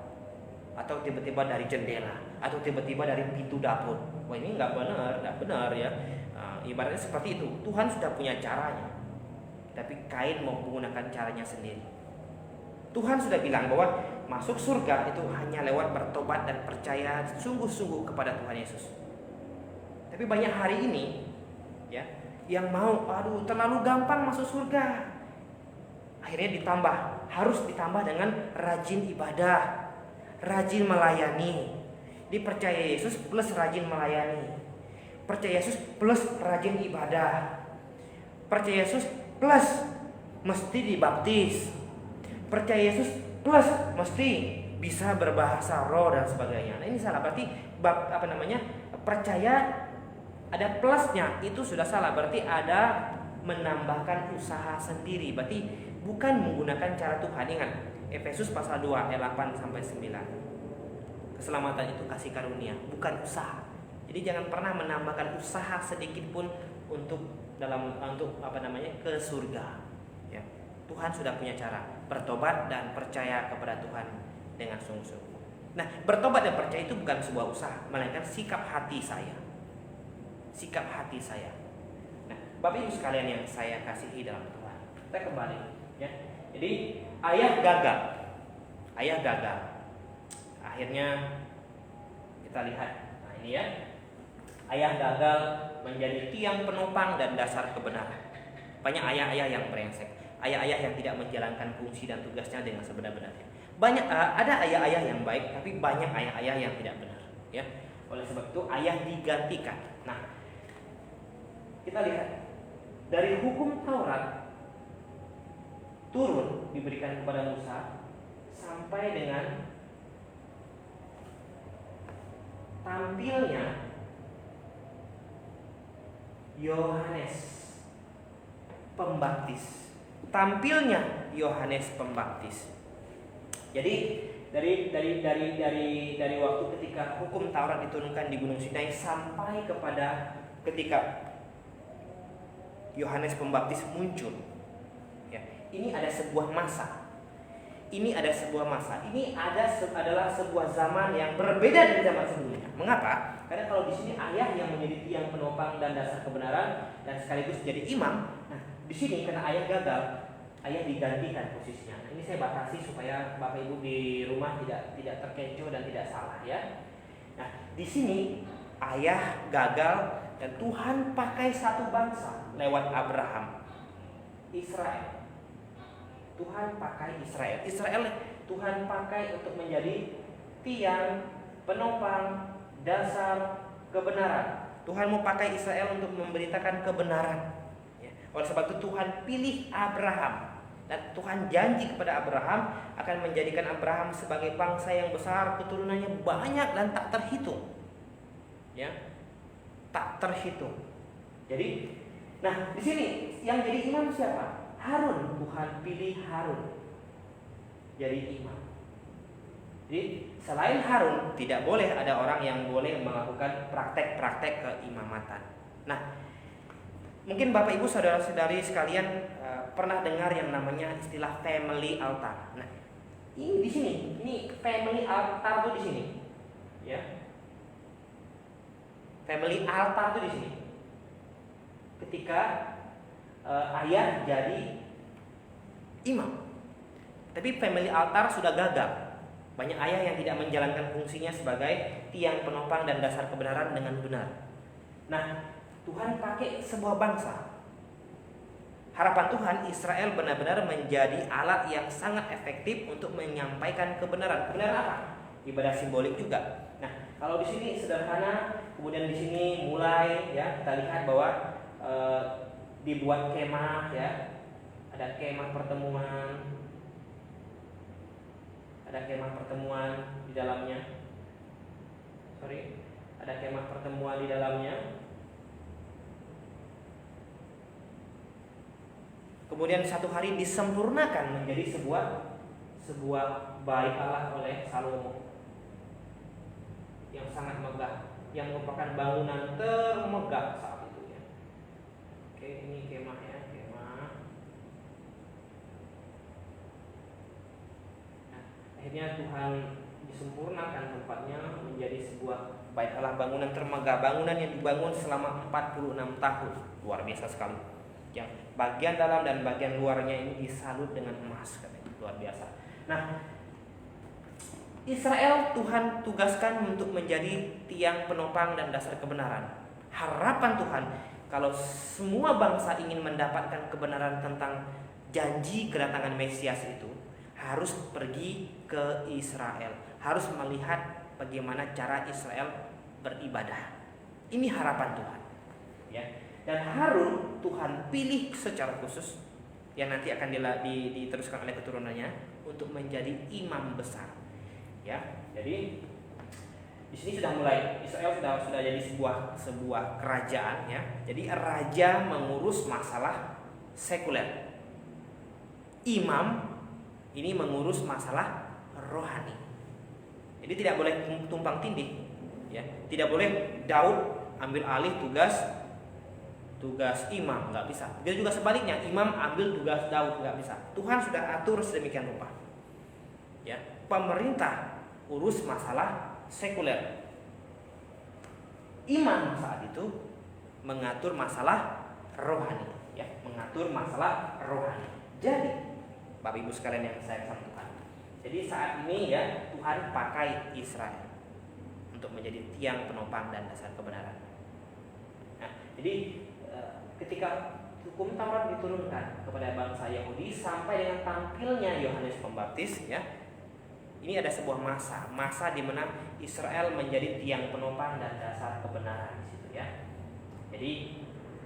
[SPEAKER 1] atau tiba-tiba dari jendela, atau tiba-tiba dari pintu dapur. Wah, ini nggak benar ya. Ibaratnya seperti itu. Tuhan sudah punya caranya, tapi Kain mau menggunakan caranya sendiri. Tuhan sudah bilang bahwa masuk surga itu hanya lewat bertobat dan percaya sungguh-sungguh kepada Tuhan Yesus. Tapi banyak hari ini ya yang mau, aduh terlalu gampang masuk surga. Akhirnya harus ditambah dengan rajin ibadah, rajin melayani. Dipercaya Yesus plus rajin melayani. Percaya Yesus plus rajin ibadah. Percaya Yesus plus mesti dibaptis. Percaya Yesus plus mesti bisa berbahasa roh dan sebagainya. Nah, ini salah. Berarti percaya ada plusnya itu sudah salah. Berarti ada menambahkan usaha sendiri. Berarti bukan menggunakan cara Tuhan. Ingat Efesus pasal 2 ayat 8 sampai 9. Keselamatan itu kasih karunia, bukan usaha. Jadi jangan pernah menambahkan usaha sedikit pun untuk ke surga. Ya. Tuhan sudah punya cara, bertobat dan percaya kepada Tuhan dengan sungguh-sungguh. Nah, bertobat dan percaya itu bukan sebuah usaha, melainkan sikap hati saya. Sikap hati saya. Nah, Bapak Ibu sekalian yang saya kasihi dalam Tuhan, kita kembali ya. Jadi ayah gagal. Akhirnya kita lihat. Nah, ini ya. Ayah gagal menjadi tiang penopang dan dasar kebenaran. Banyak ayah-ayah yang brengsek, ayah-ayah yang tidak menjalankan fungsi dan tugasnya dengan sebenar-benarnya. Ada ayah-ayah yang baik, tapi banyak ayah-ayah yang tidak benar. Ya, oleh sebab itu ayah digantikan. Nah, kita lihat dari hukum Taurat turun diberikan kepada Musa sampai dengan tampilnya Yohanes Pembaptis. Jadi dari waktu ketika hukum Taurat diturunkan di Gunung Sinai sampai kepada ketika Yohanes Pembaptis muncul. Ya, ini ada sebuah masa. Ini adalah sebuah zaman yang berbeda dari zaman sebelumnya. Mengapa? Karena kalau di sini ayah yang menjadi tiang penopang dan dasar kebenaran dan sekaligus jadi imam. Nah, di sini karena ayah gagal, ayah digantikan posisinya. Nah, ini saya batasi supaya Bapak Ibu di rumah tidak terkecoh dan tidak salah ya. Nah, di sini ayah gagal dan Tuhan pakai satu bangsa lewat Abraham, Israel. Tuhan pakai Israel. Tuhan pakai untuk menjadi tiang penopang dasar kebenaran. Tuhan mau pakai Israel untuk memberitakan kebenaran. Ya. Oleh sebab itu Tuhan pilih Abraham dan Tuhan janji kepada Abraham akan menjadikan Abraham sebagai bangsa yang besar, keturunannya banyak dan tak terhitung. Ya, tak terhitung. Jadi, nah di sini yang jadi imam siapa? Harun. Tuhan pilih Harun jadi imam. Jadi selain Harun tidak boleh ada orang yang boleh melakukan praktek-praktek keimamatan. Nah, mungkin Bapak Ibu saudara-saudari sekalian pernah dengar yang namanya istilah family altar. Nah, ini di sini, ini family altar tuh di sini, ya. Family altar tuh di sini. Ketika ayah jadi imam, tapi family altar sudah gagal. Banyak ayah yang tidak menjalankan fungsinya sebagai tiang penopang dan dasar kebenaran dengan benar. Nah, Tuhan pakai sebuah bangsa. Harapan Tuhan, Israel benar-benar menjadi alat yang sangat efektif untuk menyampaikan kebenaran. Kebenaran apa? Ibadah simbolik juga. Nah, kalau di sini sederhana, kemudian di sini mulai ya kita lihat bahwa dibuat kemah ya. Ada kemah pertemuan. Ada kemah pertemuan di dalamnya. Ada kemah pertemuan di dalamnya. Kemudian satu hari disempurnakan menjadi sebuah bait Allah oleh Salomo yang sangat megah, yang merupakan bangunan termegah saat itu ya. Oke, ini kemah ya, kemah. Nah, akhirnya Tuhan disempurnakan tempatnya menjadi sebuah bait Allah, bangunan termegah, bangunan yang dibangun selama 46 tahun. Luar biasa sekali. Yang bagian dalam dan bagian luarnya ini disalut dengan emas, katanya. Luar biasa. Nah, Israel Tuhan tugaskan untuk menjadi tiang penopang dan dasar kebenaran. Harapan Tuhan kalau semua bangsa ingin mendapatkan kebenaran tentang janji kedatangan Mesias itu, harus pergi ke Israel, harus melihat bagaimana cara Israel beribadah. Ini harapan Tuhan ya. Dan Harun Tuhan pilih secara khusus yang nanti akan diteruskan oleh keturunannya untuk menjadi imam besar. Ya, jadi di sini sudah mulai Israel sudah jadi sebuah kerajaan ya. Jadi raja mengurus masalah sekuler. Imam ini mengurus masalah rohani. Jadi tidak boleh tumpang tindih ya. Tidak boleh Daud ambil alih tugas imam, nggak bisa. Dia juga sebaliknya, imam ambil tugas Daud, nggak bisa. Tuhan sudah atur sedemikian rupa. Ya, pemerintah urus masalah sekuler. Imam saat itu mengatur masalah rohani, ya, mengatur masalah rohani. Jadi, Bapak Ibu sekalian yang saya sampaikan. Jadi saat ini ya Tuhan pakai Israel untuk menjadi tiang penopang dan dasar kebenaran. Nah, jadi ketika hukum Taurat diturunkan kepada bangsa Yahudi sampai dengan tampilnya Yohanes Pembaptis ya, ini ada sebuah masa di mana Israel menjadi tiang penopang dan dasar kebenaran di situ ya. Jadi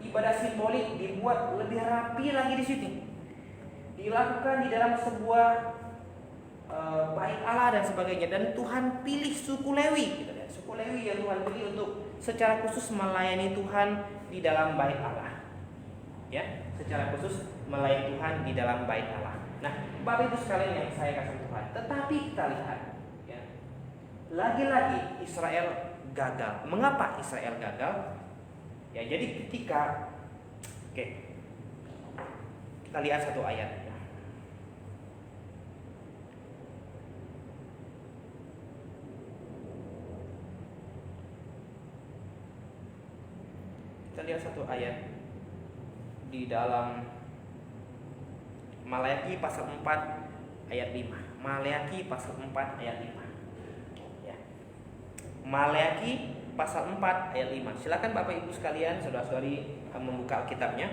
[SPEAKER 1] ibadah simbolik dibuat lebih rapi lagi di sini, dilakukan di dalam sebuah bait Allah dan sebagainya, dan Tuhan pilih suku Lewi gitu ya. Suku Lewi yang Tuhan pilih untuk secara khusus melayani Tuhan di dalam bait Allah. Ya, secara khusus melayani Tuhan di dalam bait Allah. Nah, Bapak Ibu sekalian yang saya kasih Tuhan, tetapi kita lihat ya, lagi-lagi Israel gagal. Mengapa Israel gagal? Ya, jadi ketika kita lihat satu ayat. Kita lihat satu ayat di dalam Maleakhi pasal 4 ayat 5. Maleakhi pasal 4 ayat 5. Ya. Maleakhi pasal 4 ayat 5. Silakan Bapak Ibu sekalian, saudara-saudari membuka Alkitabnya.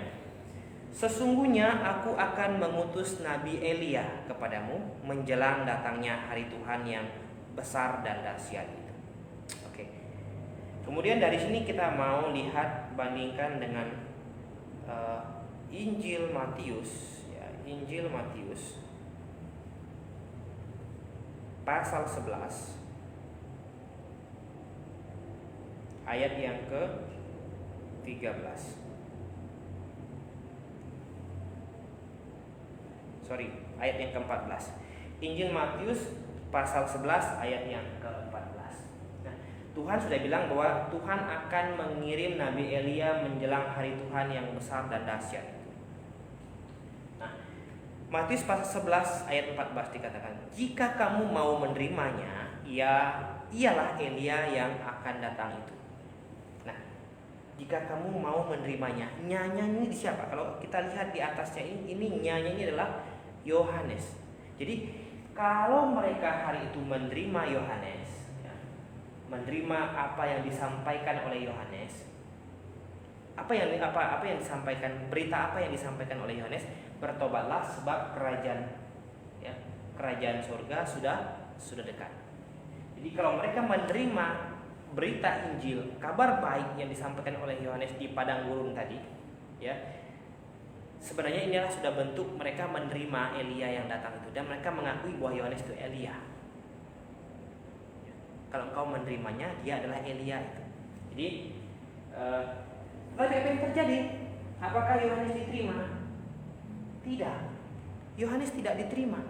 [SPEAKER 1] Sesungguhnya aku akan mengutus Nabi Elia kepadamu menjelang datangnya hari Tuhan yang besar dan dahsyat itu. Oke. Kemudian dari sini kita mau lihat bandingkan dengan Injil Matius ya, Injil Matius pasal 11 ayat yang ke-13. Ayat yang ke-14. Injil Matius pasal 11 ayat yang ke-14. Tuhan sudah bilang bahwa Tuhan akan mengirim Nabi Elia menjelang hari Tuhan yang besar dan dahsyat. Nah, Matius pasal 11 ayat 14 dikatakan, jika kamu mau menerimanya, ialah Elia yang akan datang itu. Nah, jika kamu mau menerimanya, nyanya ini siapa? Kalau kita lihat di atasnya ini nyanya ini adalah Yohanes. Jadi kalau mereka hari itu menerima Yohanes, ya, menerima apa yang disampaikan oleh Yohanes, apa yang disampaikan, berita apa yang disampaikan oleh Yohanes, bertobatlah sebab kerajaan surga sudah dekat. Jadi kalau mereka menerima berita Injil, kabar baik yang disampaikan oleh Yohanes di padang gurun tadi, ya, sebenarnya inilah sudah bentuk mereka menerima Elia yang datang itu, dan mereka mengakui bahwa Yohanes itu Elia. Kalau engkau menerimanya, dia adalah Elia itu. Jadi lalu apa yang terjadi? Apakah Yohanes diterima? Tidak. Yohanes tidak diterima.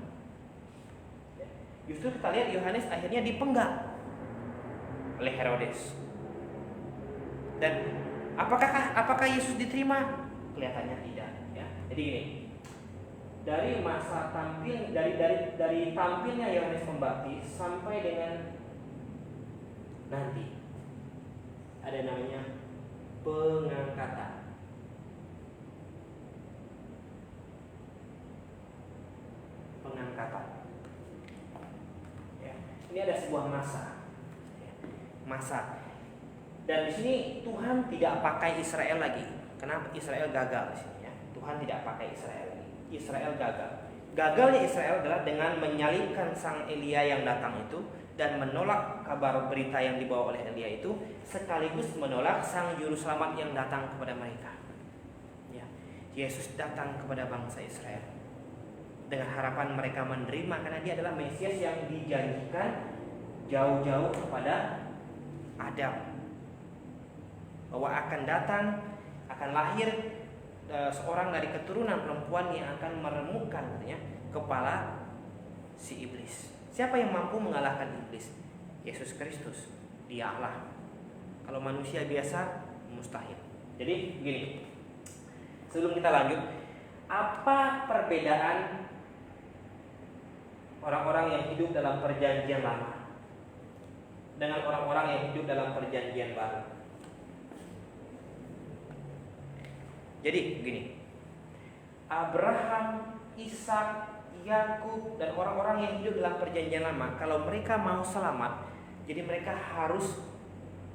[SPEAKER 1] Justru kita lihat Yohanes akhirnya dipenggal oleh Herodes. Dan apakah Yesus diterima? Kelihatannya tidak, ya. Jadi gini, dari masa dari tampilnya Yohanes Pembaptis sampai dengan nanti ada namanya pengangkatan. Ya, ini ada sebuah masa. Dan di sini Tuhan tidak pakai Israel lagi. Kenapa? Israel gagal di sini, ya. Tuhan tidak pakai Israel lagi. Israel gagal. Gagalnya Israel adalah dengan menyalibkan sang Elia yang datang itu dan menolak kabar berita yang dibawa oleh Elia itu, sekaligus menolak sang juru selamat yang datang kepada mereka. Ya, Yesus datang kepada bangsa Israel dengan harapan mereka menerima, karena dia adalah Mesias yang dijanjikan jauh-jauh kepada Adam, bahwa akan datang, akan lahir seorang dari keturunan perempuan yang akan meremukkan, katanya, kepala si iblis. Siapa yang mampu mengalahkan iblis? Yesus Kristus, Dia Allah. Kalau manusia biasa mustahil. Jadi gini, sebelum kita lanjut, apa perbedaan orang-orang yang hidup dalam perjanjian lama dengan orang-orang yang hidup dalam perjanjian baru? Jadi gini, Abraham, Ishak, Yakub, dan orang-orang yang hidup dalam perjanjian lama, kalau mereka mau selamat, jadi mereka harus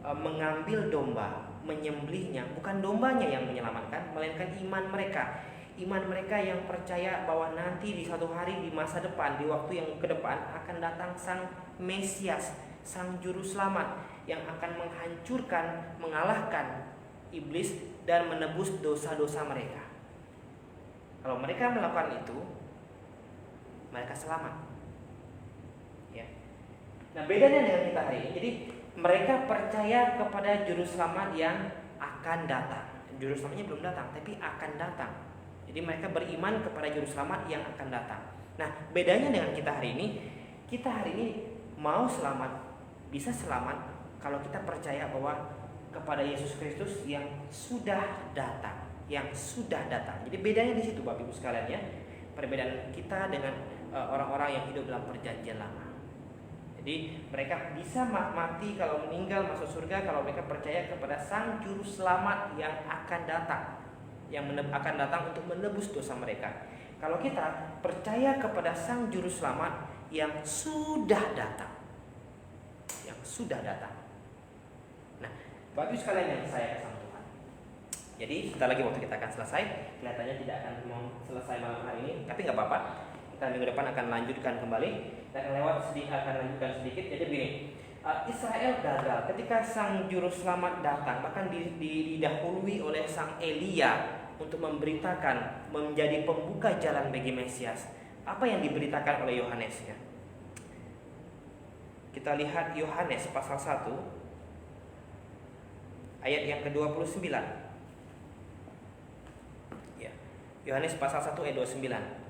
[SPEAKER 1] mengambil domba, menyembelihnya. Bukan dombanya yang menyelamatkan, melainkan iman mereka. Iman mereka yang percaya bahwa nanti di suatu hari, di masa depan, di waktu yang ke depan akan datang sang Mesias, sang juru selamat yang akan menghancurkan, mengalahkan iblis dan menebus dosa-dosa mereka. Kalau mereka melakukan itu, mereka selamat. Ya. Nah, bedanya dengan kita hari ini, jadi mereka percaya kepada juru selamat yang akan datang. Juru selamatnya belum datang, tapi akan datang. Jadi mereka beriman kepada juru selamat yang akan datang. Nah, bedanya dengan kita hari ini mau selamat, bisa selamat kalau kita percaya bahwa kepada Yesus Kristus yang sudah datang, Jadi bedanya di situ, Bapak Ibu sekalian, ya. Perbedaan kita dengan orang-orang yang hidup dalam perjanjian lama. Jadi mereka bisa mati kalau meninggal masuk surga kalau mereka percaya kepada sang juru selamat yang akan datang, akan datang untuk menebus dosa mereka. Kalau kita percaya kepada sang juru selamat yang sudah datang, Nah, Bapak Ibu sekalian yang saya kasih Tuhan. Jadi sebentar lagi waktu kita akan selesai. Kelihatannya tidak akan mau selesai malam hari ini, tapi nggak apa-apa. Kita minggu depan akan lanjutkan kembali. Kita akan lanjutkan sedikit. Jadi begini, Israel gagal ketika sang juru selamat datang, bahkan didahului oleh sang Elia untuk memberitakan, menjadi pembuka jalan bagi Mesias. Apa yang diberitakan oleh Yohanes, ya? Kita lihat Yohanes pasal 1 ayat yang ke-29. Ya. Yohanes pasal 1 ayat 29.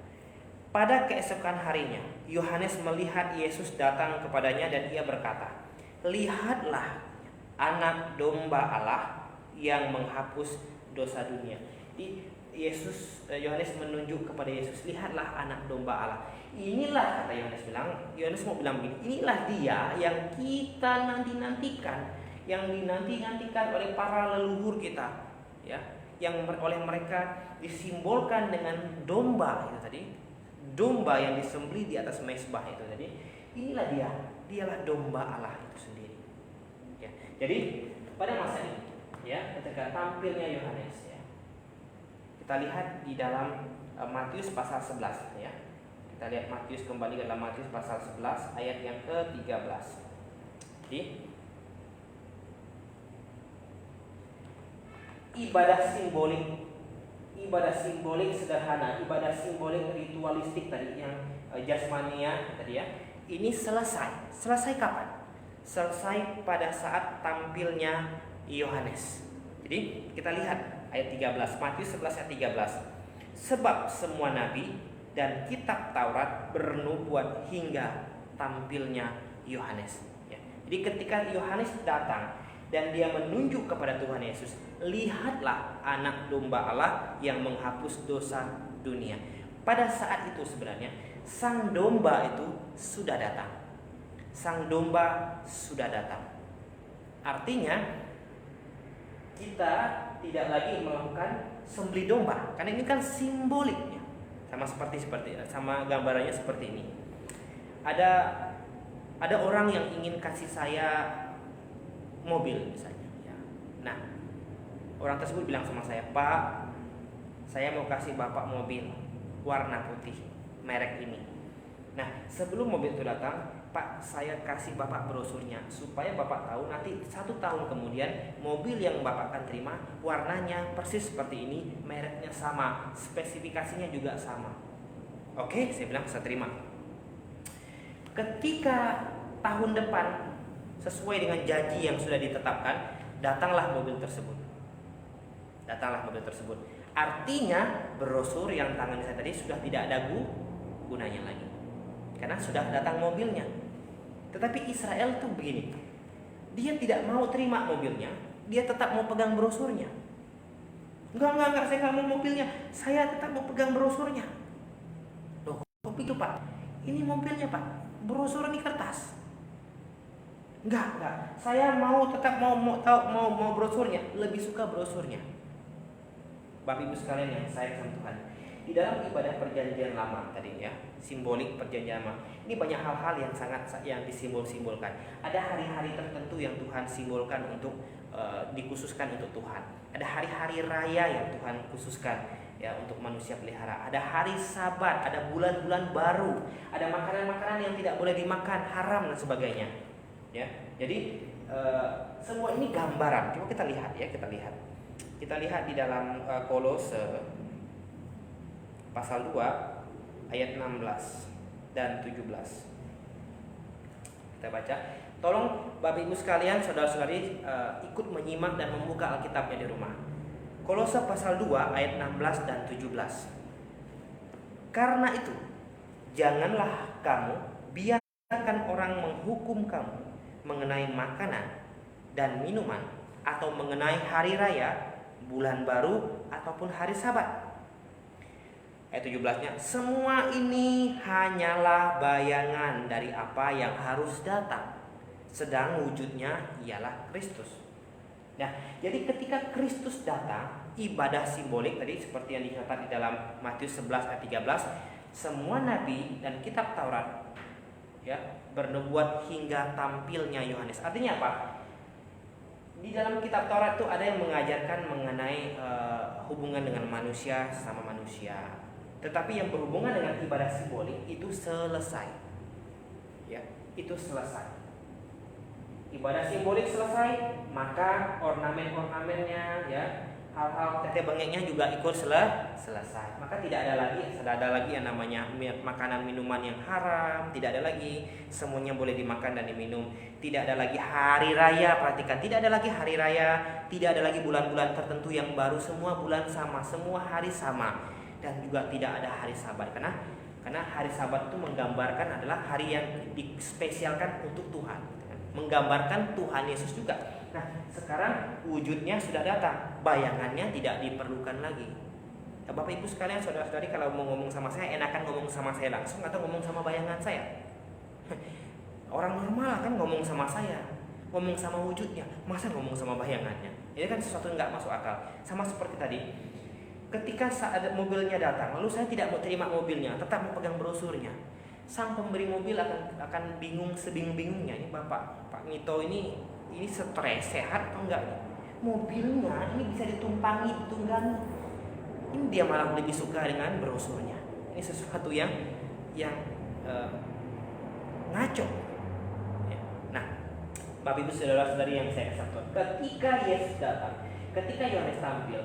[SPEAKER 1] Pada keesokan harinya, Yohanes melihat Yesus datang kepadanya dan ia berkata, "Lihatlah anak domba Allah yang menghapus dosa dunia." Yohanes menunjuk kepada Yesus, "Lihatlah anak domba Allah." Inilah, kata Yohanes mau bilang begini, inilah dia yang kita nanti-nantikan, yang dinanti-nantikan oleh para leluhur kita, ya, yang oleh mereka disimbolkan dengan domba itu tadi. domba yang disembelih di atas mezbah itu. Jadi inilah dialah domba Allah itu sendiri. Ya. Jadi pada masa ini, ya, ketika tampilnya Yohanes, ya, kita lihat di dalam Matius pasal 11, ya. Kita lihat Matius, kembali ke dalam Matius pasal 11 ayat yang ke-13. Jadi ibadah simbolik sederhana, ibadah simbolik ritualistik tadi yang jasmania tadi, ya. Ini selesai. Selesai kapan? Selesai pada saat tampilnya Yohanes. Jadi kita lihat ayat 13, Matius 11 ayat 13. Sebab semua nabi dan kitab Taurat bernubuat hingga tampilnya Yohanes. Ya. Jadi ketika Yohanes datang dan dia menunjuk kepada Tuhan Yesus, lihatlah anak domba Allah yang menghapus dosa dunia. Pada saat itu sebenarnya sang domba itu sudah datang. Sang domba sudah datang. Artinya kita tidak lagi melakukan sembelih domba, karena ini kan simboliknya. Sama gambarannya seperti ini. Ada orang yang ingin kasih saya mobil misalnya, ya. Nah, orang tersebut bilang sama saya, "Pak, saya mau kasih Bapak mobil warna putih merek ini." Nah, sebelum mobil itu datang, "Pak, saya kasih Bapak brosurnya supaya Bapak tahu nanti 1 tahun kemudian mobil yang Bapak akan terima warnanya persis seperti ini, mereknya sama, spesifikasinya juga sama." Oke, saya bilang saya terima. Ketika tahun depan sesuai dengan janji yang sudah ditetapkan, datanglah mobil tersebut. Artinya brosur yang tangan saya tadi sudah tidak ada gunanya lagi, karena sudah datang mobilnya. Tetapi Israel tuh begini, dia tidak mau terima mobilnya, dia tetap mau pegang brosurnya. Enggak, saya nggak mau mobilnya, saya tetap mau pegang brosurnya. Loh, kok begitu Pak? Ini mobilnya Pak, brosur ini kertas. Enggak, saya tetap mau brosurnya, lebih suka brosurnya. Bapak Ibu sekalian yang saya kasih Tuhan, di dalam ibadah perjanjian lama tadi, ya, simbolik perjanjian lama, ini banyak hal-hal yang disimbol-simbolkan. Ada hari-hari tertentu yang Tuhan simbolkan untuk dikhususkan untuk Tuhan. Ada hari-hari raya yang Tuhan khususkan, ya, untuk manusia pelihara. Ada hari Sabat, ada bulan-bulan baru, ada makanan-makanan yang tidak boleh dimakan, haram dan sebagainya. Ya, jadi semua ini gambaran. Coba kita lihat, ya, kita lihat di dalam Kolose pasal 2 ayat 16 dan 17. Kita baca. Tolong Bapak Ibu sekalian, saudara-saudari, ikut menyimak dan membuka Alkitabnya di rumah. Kolose pasal 2 ayat 16 dan 17. Karena itu, janganlah kamu biarkan orang menghukum kamu mengenai makanan dan minuman, atau mengenai hari raya, bulan baru, ataupun hari Sabat. Ayat 17-nya, semua ini hanyalah bayangan dari apa yang harus datang, sedang wujudnya ialah Kristus. Nah, jadi ketika Kristus datang, ibadah simbolik tadi seperti yang dicatat di dalam Matius 11 ayat 13, semua nabi dan kitab Taurat, ya, bernubuat hingga tampilnya Yohanes. Artinya apa? Di dalam kitab Taurat itu ada yang mengajarkan mengenai hubungan dengan manusia sama manusia. Tetapi yang berhubungan dengan ibadah simbolik itu selesai. Ya, itu selesai. Ibadah simbolik selesai, maka ornamen-ornamennya, ya, hal-hal tete bengeknya juga ikut selesai. Maka tidak ada lagi yang namanya makanan minuman yang haram, tidak ada lagi, semuanya boleh dimakan dan diminum. Tidak ada lagi hari raya, perhatikan, tidak ada lagi hari raya, tidak ada lagi bulan-bulan tertentu yang baru, semua bulan sama, semua hari sama, dan juga tidak ada hari Sabat, karena hari Sabat itu menggambarkan adalah hari yang dispesialkan untuk Tuhan, menggambarkan Tuhan Yesus juga. Nah, sekarang wujudnya sudah datang, bayangannya tidak diperlukan lagi. Ya, Bapak Ibu sekalian, saudara-saudari, kalau mau ngomong sama saya, enakan ngomong sama saya langsung atau ngomong sama bayangan saya? Orang normal kan ngomong sama saya, ngomong sama wujudnya, masa ngomong sama bayangannya? Ini kan sesuatu yang nggak masuk akal. Sama seperti tadi, ketika saat mobilnya datang, lalu saya tidak mau terima mobilnya, tetap memegang brosurnya, sang pemberi mobil akan bingung sebingung-bingungnya. Ini Bapak Pak Mito ini stres, sehat atau enggak nih? Mobilnya ini bisa ditumpangi, ditunggangi. Ini dia malah lebih suka dengan brosurnya. Ini sesuatu yang ngaco. Ya. Nah, Bapak Ibu saudara-saudari yang saya kasihi, ketika Yesus datang, ketika Yohanes tampil,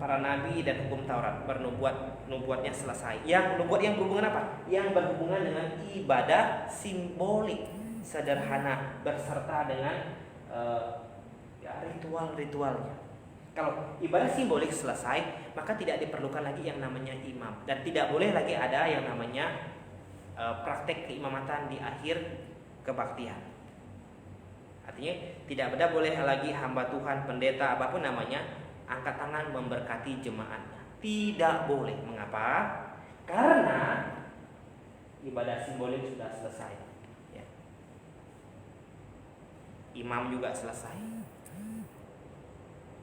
[SPEAKER 1] para nabi dan hukum Taurat nubuatnya selesai. Yang nubuat yang berhubungan apa? Yang berhubungan dengan ibadah simbolik sederhana berserta dengan ritual-ritualnya. Kalau ibadah simbolik selesai, maka tidak diperlukan lagi yang namanya imam, dan tidak boleh lagi ada yang namanya praktek keimamatan di akhir kebaktian. Artinya tidak ada boleh lagi hamba Tuhan, pendeta, apapun namanya, angkat tangan memberkati jemaatnya. Tidak boleh. Mengapa? Karena ibadah simbolik sudah selesai. Ya. Imam juga selesai.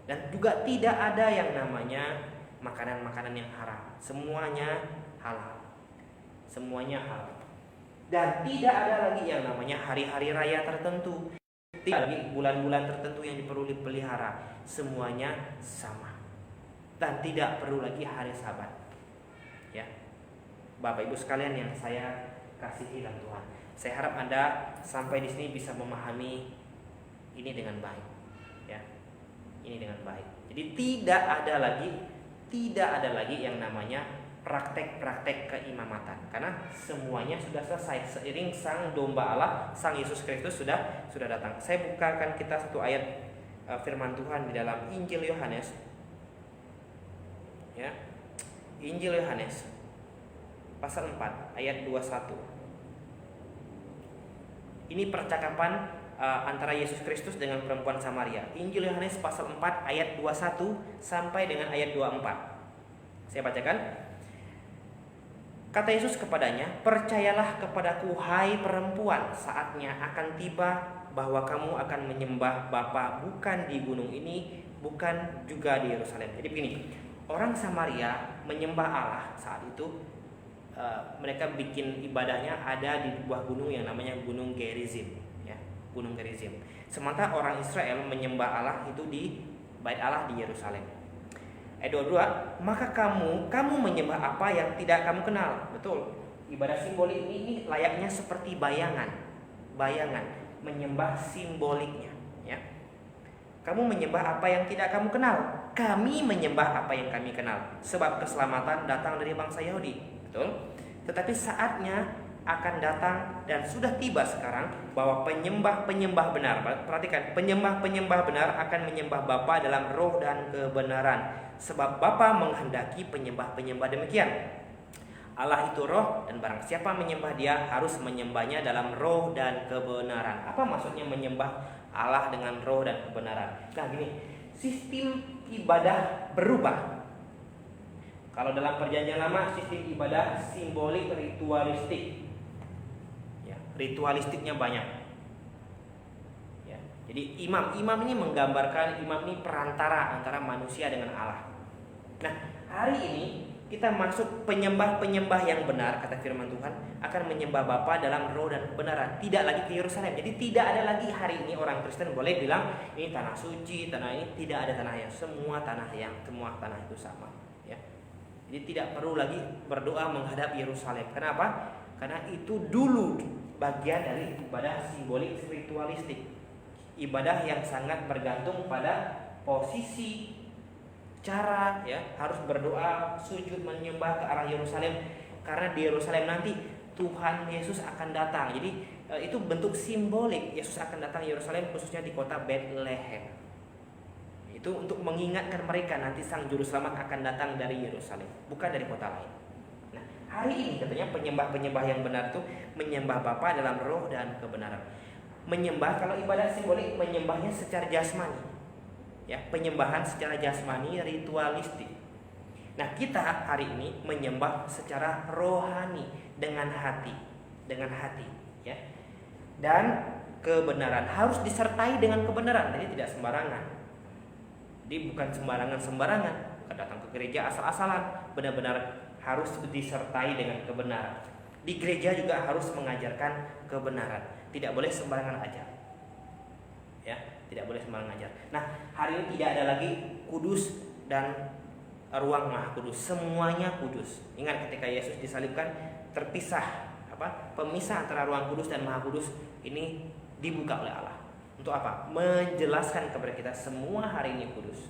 [SPEAKER 1] Dan juga tidak ada yang namanya makanan-makanan yang haram. Semuanya halal. Semuanya halal. Dan tidak ada lagi yang namanya hari-hari raya tertentu. Tidak lagi bulan-bulan tertentu yang perlu dipelihara. Semuanya sama. Dan tidak perlu lagi hari Sabat. Ya. Bapak Ibu sekalian yang saya kasihi dalam Tuhan, saya harap Anda sampai di sini bisa memahami ini dengan baik. Ya. Ini dengan baik. Jadi tidak ada lagi yang namanya praktek-praktek keimamatan, karena semuanya sudah selesai seiring sang domba Allah, sang Yesus Kristus sudah datang. Saya bukakan kita satu ayat firman Tuhan di dalam Injil Yohanes. Ya. Injil Yohanes pasal 4 ayat 21. Ini percakapan antara Yesus Kristus dengan perempuan Samaria. Injil Yohanes pasal 4 ayat 21 sampai dengan ayat 24. Saya bacakan. Kata Yesus kepadanya, "Percayalah kepadaku, hai perempuan, saatnya akan tiba bahwa kamu akan menyembah Bapa bukan di gunung ini, bukan juga di Yerusalem." Jadi begini, orang Samaria menyembah Allah saat itu. Mereka bikin ibadahnya ada di sebuah gunung yang namanya Gunung Gerizim, ya, Gunung Gerizim. Sementara orang Israel menyembah Allah itu di Bait Allah di Yerusalem. Ayat 22, "Maka kamu menyembah apa yang tidak kamu kenal." Betul. Ibadah simbolik ini layaknya seperti bayangan, menyembah simboliknya, ya. Kamu menyembah apa yang tidak kamu kenal. Kami menyembah apa yang kami kenal, sebab keselamatan datang dari bangsa Yahudi. Betul. Tetapi saatnya akan datang dan sudah tiba sekarang bahwa penyembah-penyembah benar, perhatikan, penyembah-penyembah benar akan menyembah Bapa dalam roh dan kebenaran, sebab Bapa menghendaki penyembah-penyembah demikian. Allah itu roh, dan barang siapa menyembah Dia harus menyembahnya dalam roh dan kebenaran. Apa maksudnya menyembah Allah dengan roh dan kebenaran? Nah gini, sistem ibadah berubah. Kalau dalam perjanjian lama, sistem ibadah simbolik, ritualistik. Ya, ritualistiknya banyak. Ya, jadi imam ini menggambarkan, imam ini perantara antara manusia dengan Allah. Nah, hari ini kita masuk penyembah-penyembah yang benar, kata firman Tuhan, akan menyembah Bapa dalam roh dan kebenaran. Tidak lagi ke Yerusalem. Jadi tidak ada lagi hari ini orang Kristen boleh bilang ini tanah suci, tanah ini. Tidak ada tanah yang semua tanah itu sama. Ya. Jadi tidak perlu lagi berdoa menghadap Yerusalem. Kenapa? Karena itu dulu bagian dari ibadah simbolik spiritualistik. Ibadah yang sangat bergantung pada posisi, cara, ya, harus berdoa, sujud, menyembah ke arah Yerusalem. Karena di Yerusalem nanti Tuhan Yesus akan datang. Jadi itu bentuk simbolik Yesus akan datang ke Yerusalem, khususnya di kota Bethlehem. Itu untuk mengingatkan mereka nanti sang juru selamat akan datang dari Yerusalem, bukan dari kota lain. Nah, hari ini katanya penyembah-penyembah yang benar itu menyembah Bapa dalam roh dan kebenaran. Menyembah, kalau ibadah simbolik, menyembahnya secara jasmani. Ya, penyembahan secara jasmani, ritualistik. Nah, kita hari ini menyembah secara rohani, dengan hati, ya. Dan kebenaran harus disertai dengan kebenaran, jadi tidak sembarangan. Jadi bukan sembarangan. bukan datang ke gereja asal-asalan, benar-benar harus disertai dengan kebenaran. Di gereja juga harus mengajarkan kebenaran, tidak boleh sembarangan ajar. Ya, tidak boleh sembarangan ajar. Nah, hari ini tidak ada lagi kudus dan ruang maha kudus, semuanya kudus. Ingat ketika Yesus disalibkan, terpisah pemisah antara ruang kudus dan maha kudus ini dibuka oleh Allah. Untuk apa? Menjelaskan kepada kita semua hari ini kudus.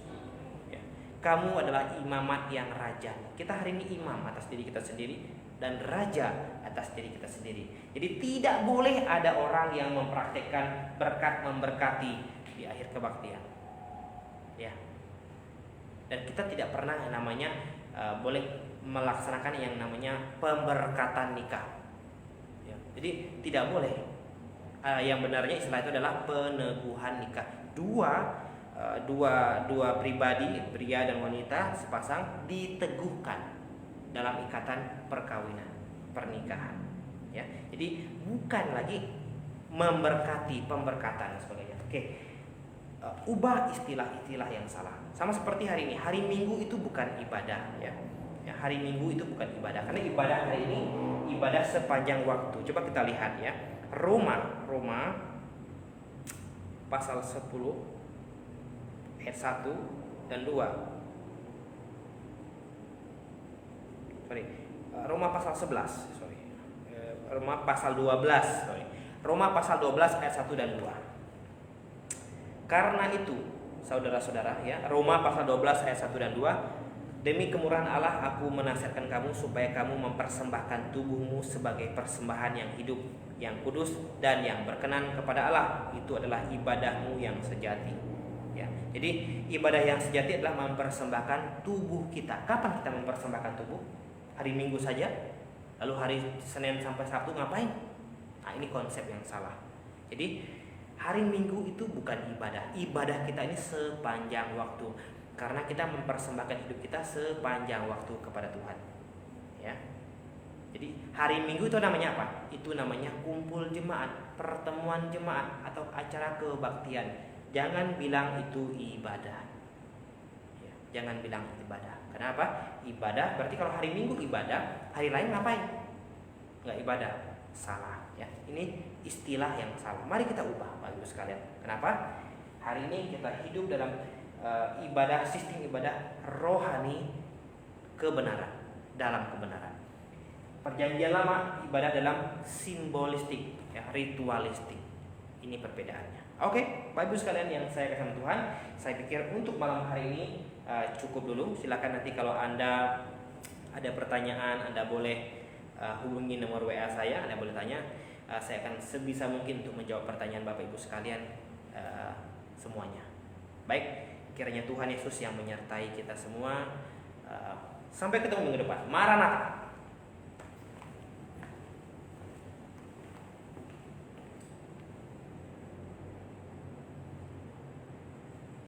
[SPEAKER 1] Ya. Kamu adalah imamat yang raja. Kita hari ini imam atas diri kita sendiri dan raja atas diri kita sendiri. Jadi tidak boleh ada orang yang mempraktekkan berkat memberkati di akhir kebaktian. Ya. Dan kita tidak pernah namanya boleh melaksanakan yang namanya pemberkatan nikah. Ya. Jadi tidak boleh. Yang benarnya istilah itu adalah peneguhan nikah. Dua pribadi, pria dan wanita sepasang diteguhkan dalam ikatan perkawinan, pernikahan. Ya, jadi bukan lagi memberkati, pemberkatan dan sebagainya. Oke, ubah istilah-istilah yang salah. Sama seperti hari ini, hari Minggu itu bukan ibadah. Ya, hari Minggu itu bukan ibadah, karena ibadah hari ini ibadah sepanjang waktu. Coba kita lihat ya. Roma pasal 10 ayat 1 dan 2. Roma pasal 11, Roma pasal 12, Roma pasal 12 ayat 1 dan 2. Karena itu, saudara-saudara ya, Roma pasal 12 ayat 1 dan 2, demi kemurahan Allah aku menasihatkan kamu supaya kamu mempersembahkan tubuhmu sebagai persembahan yang hidup, yang kudus dan yang berkenan kepada Allah. Itu adalah ibadahmu yang sejati. Ya, jadi ibadah yang sejati adalah mempersembahkan tubuh kita. Kapan kita mempersembahkan tubuh? Hari Minggu saja? Lalu hari Senin sampai Sabtu ngapain? Nah, ini konsep yang salah. Jadi hari Minggu itu bukan ibadah. Ibadah kita ini sepanjang waktu. Karena kita mempersembahkan hidup kita sepanjang waktu kepada Tuhan. Ya. Jadi hari Minggu itu namanya apa? Itu namanya kumpul jemaat, pertemuan jemaat atau acara kebaktian. Jangan bilang itu ibadah. Ya, jangan bilang ibadah. Kenapa? Ibadah berarti kalau hari Minggu ibadah, hari lain ngapain? Enggak ibadah. Salah. Ya, ini istilah yang salah. Mari kita ubah, Bapak Ibu sekalian. Kenapa? Hari ini kita hidup dalam ibadah, sistem ibadah rohani kebenaran, dalam kebenaran. Perjanjian lama ibadah dalam simbolistik, ya, ritualistik. Ini perbedaannya. Oke, Bapak Ibu sekalian yang saya kasih Tuhan, saya pikir untuk malam hari ini cukup dulu. Silakan nanti kalau Anda ada pertanyaan, Anda boleh hubungi nomor WA saya, Anda boleh tanya. Saya akan sebisa mungkin untuk menjawab pertanyaan Bapak Ibu sekalian semuanya. Baik. Kiranya Tuhan Yesus yang menyertai kita semua. Sampai ketemu minggu depan. Maranatha.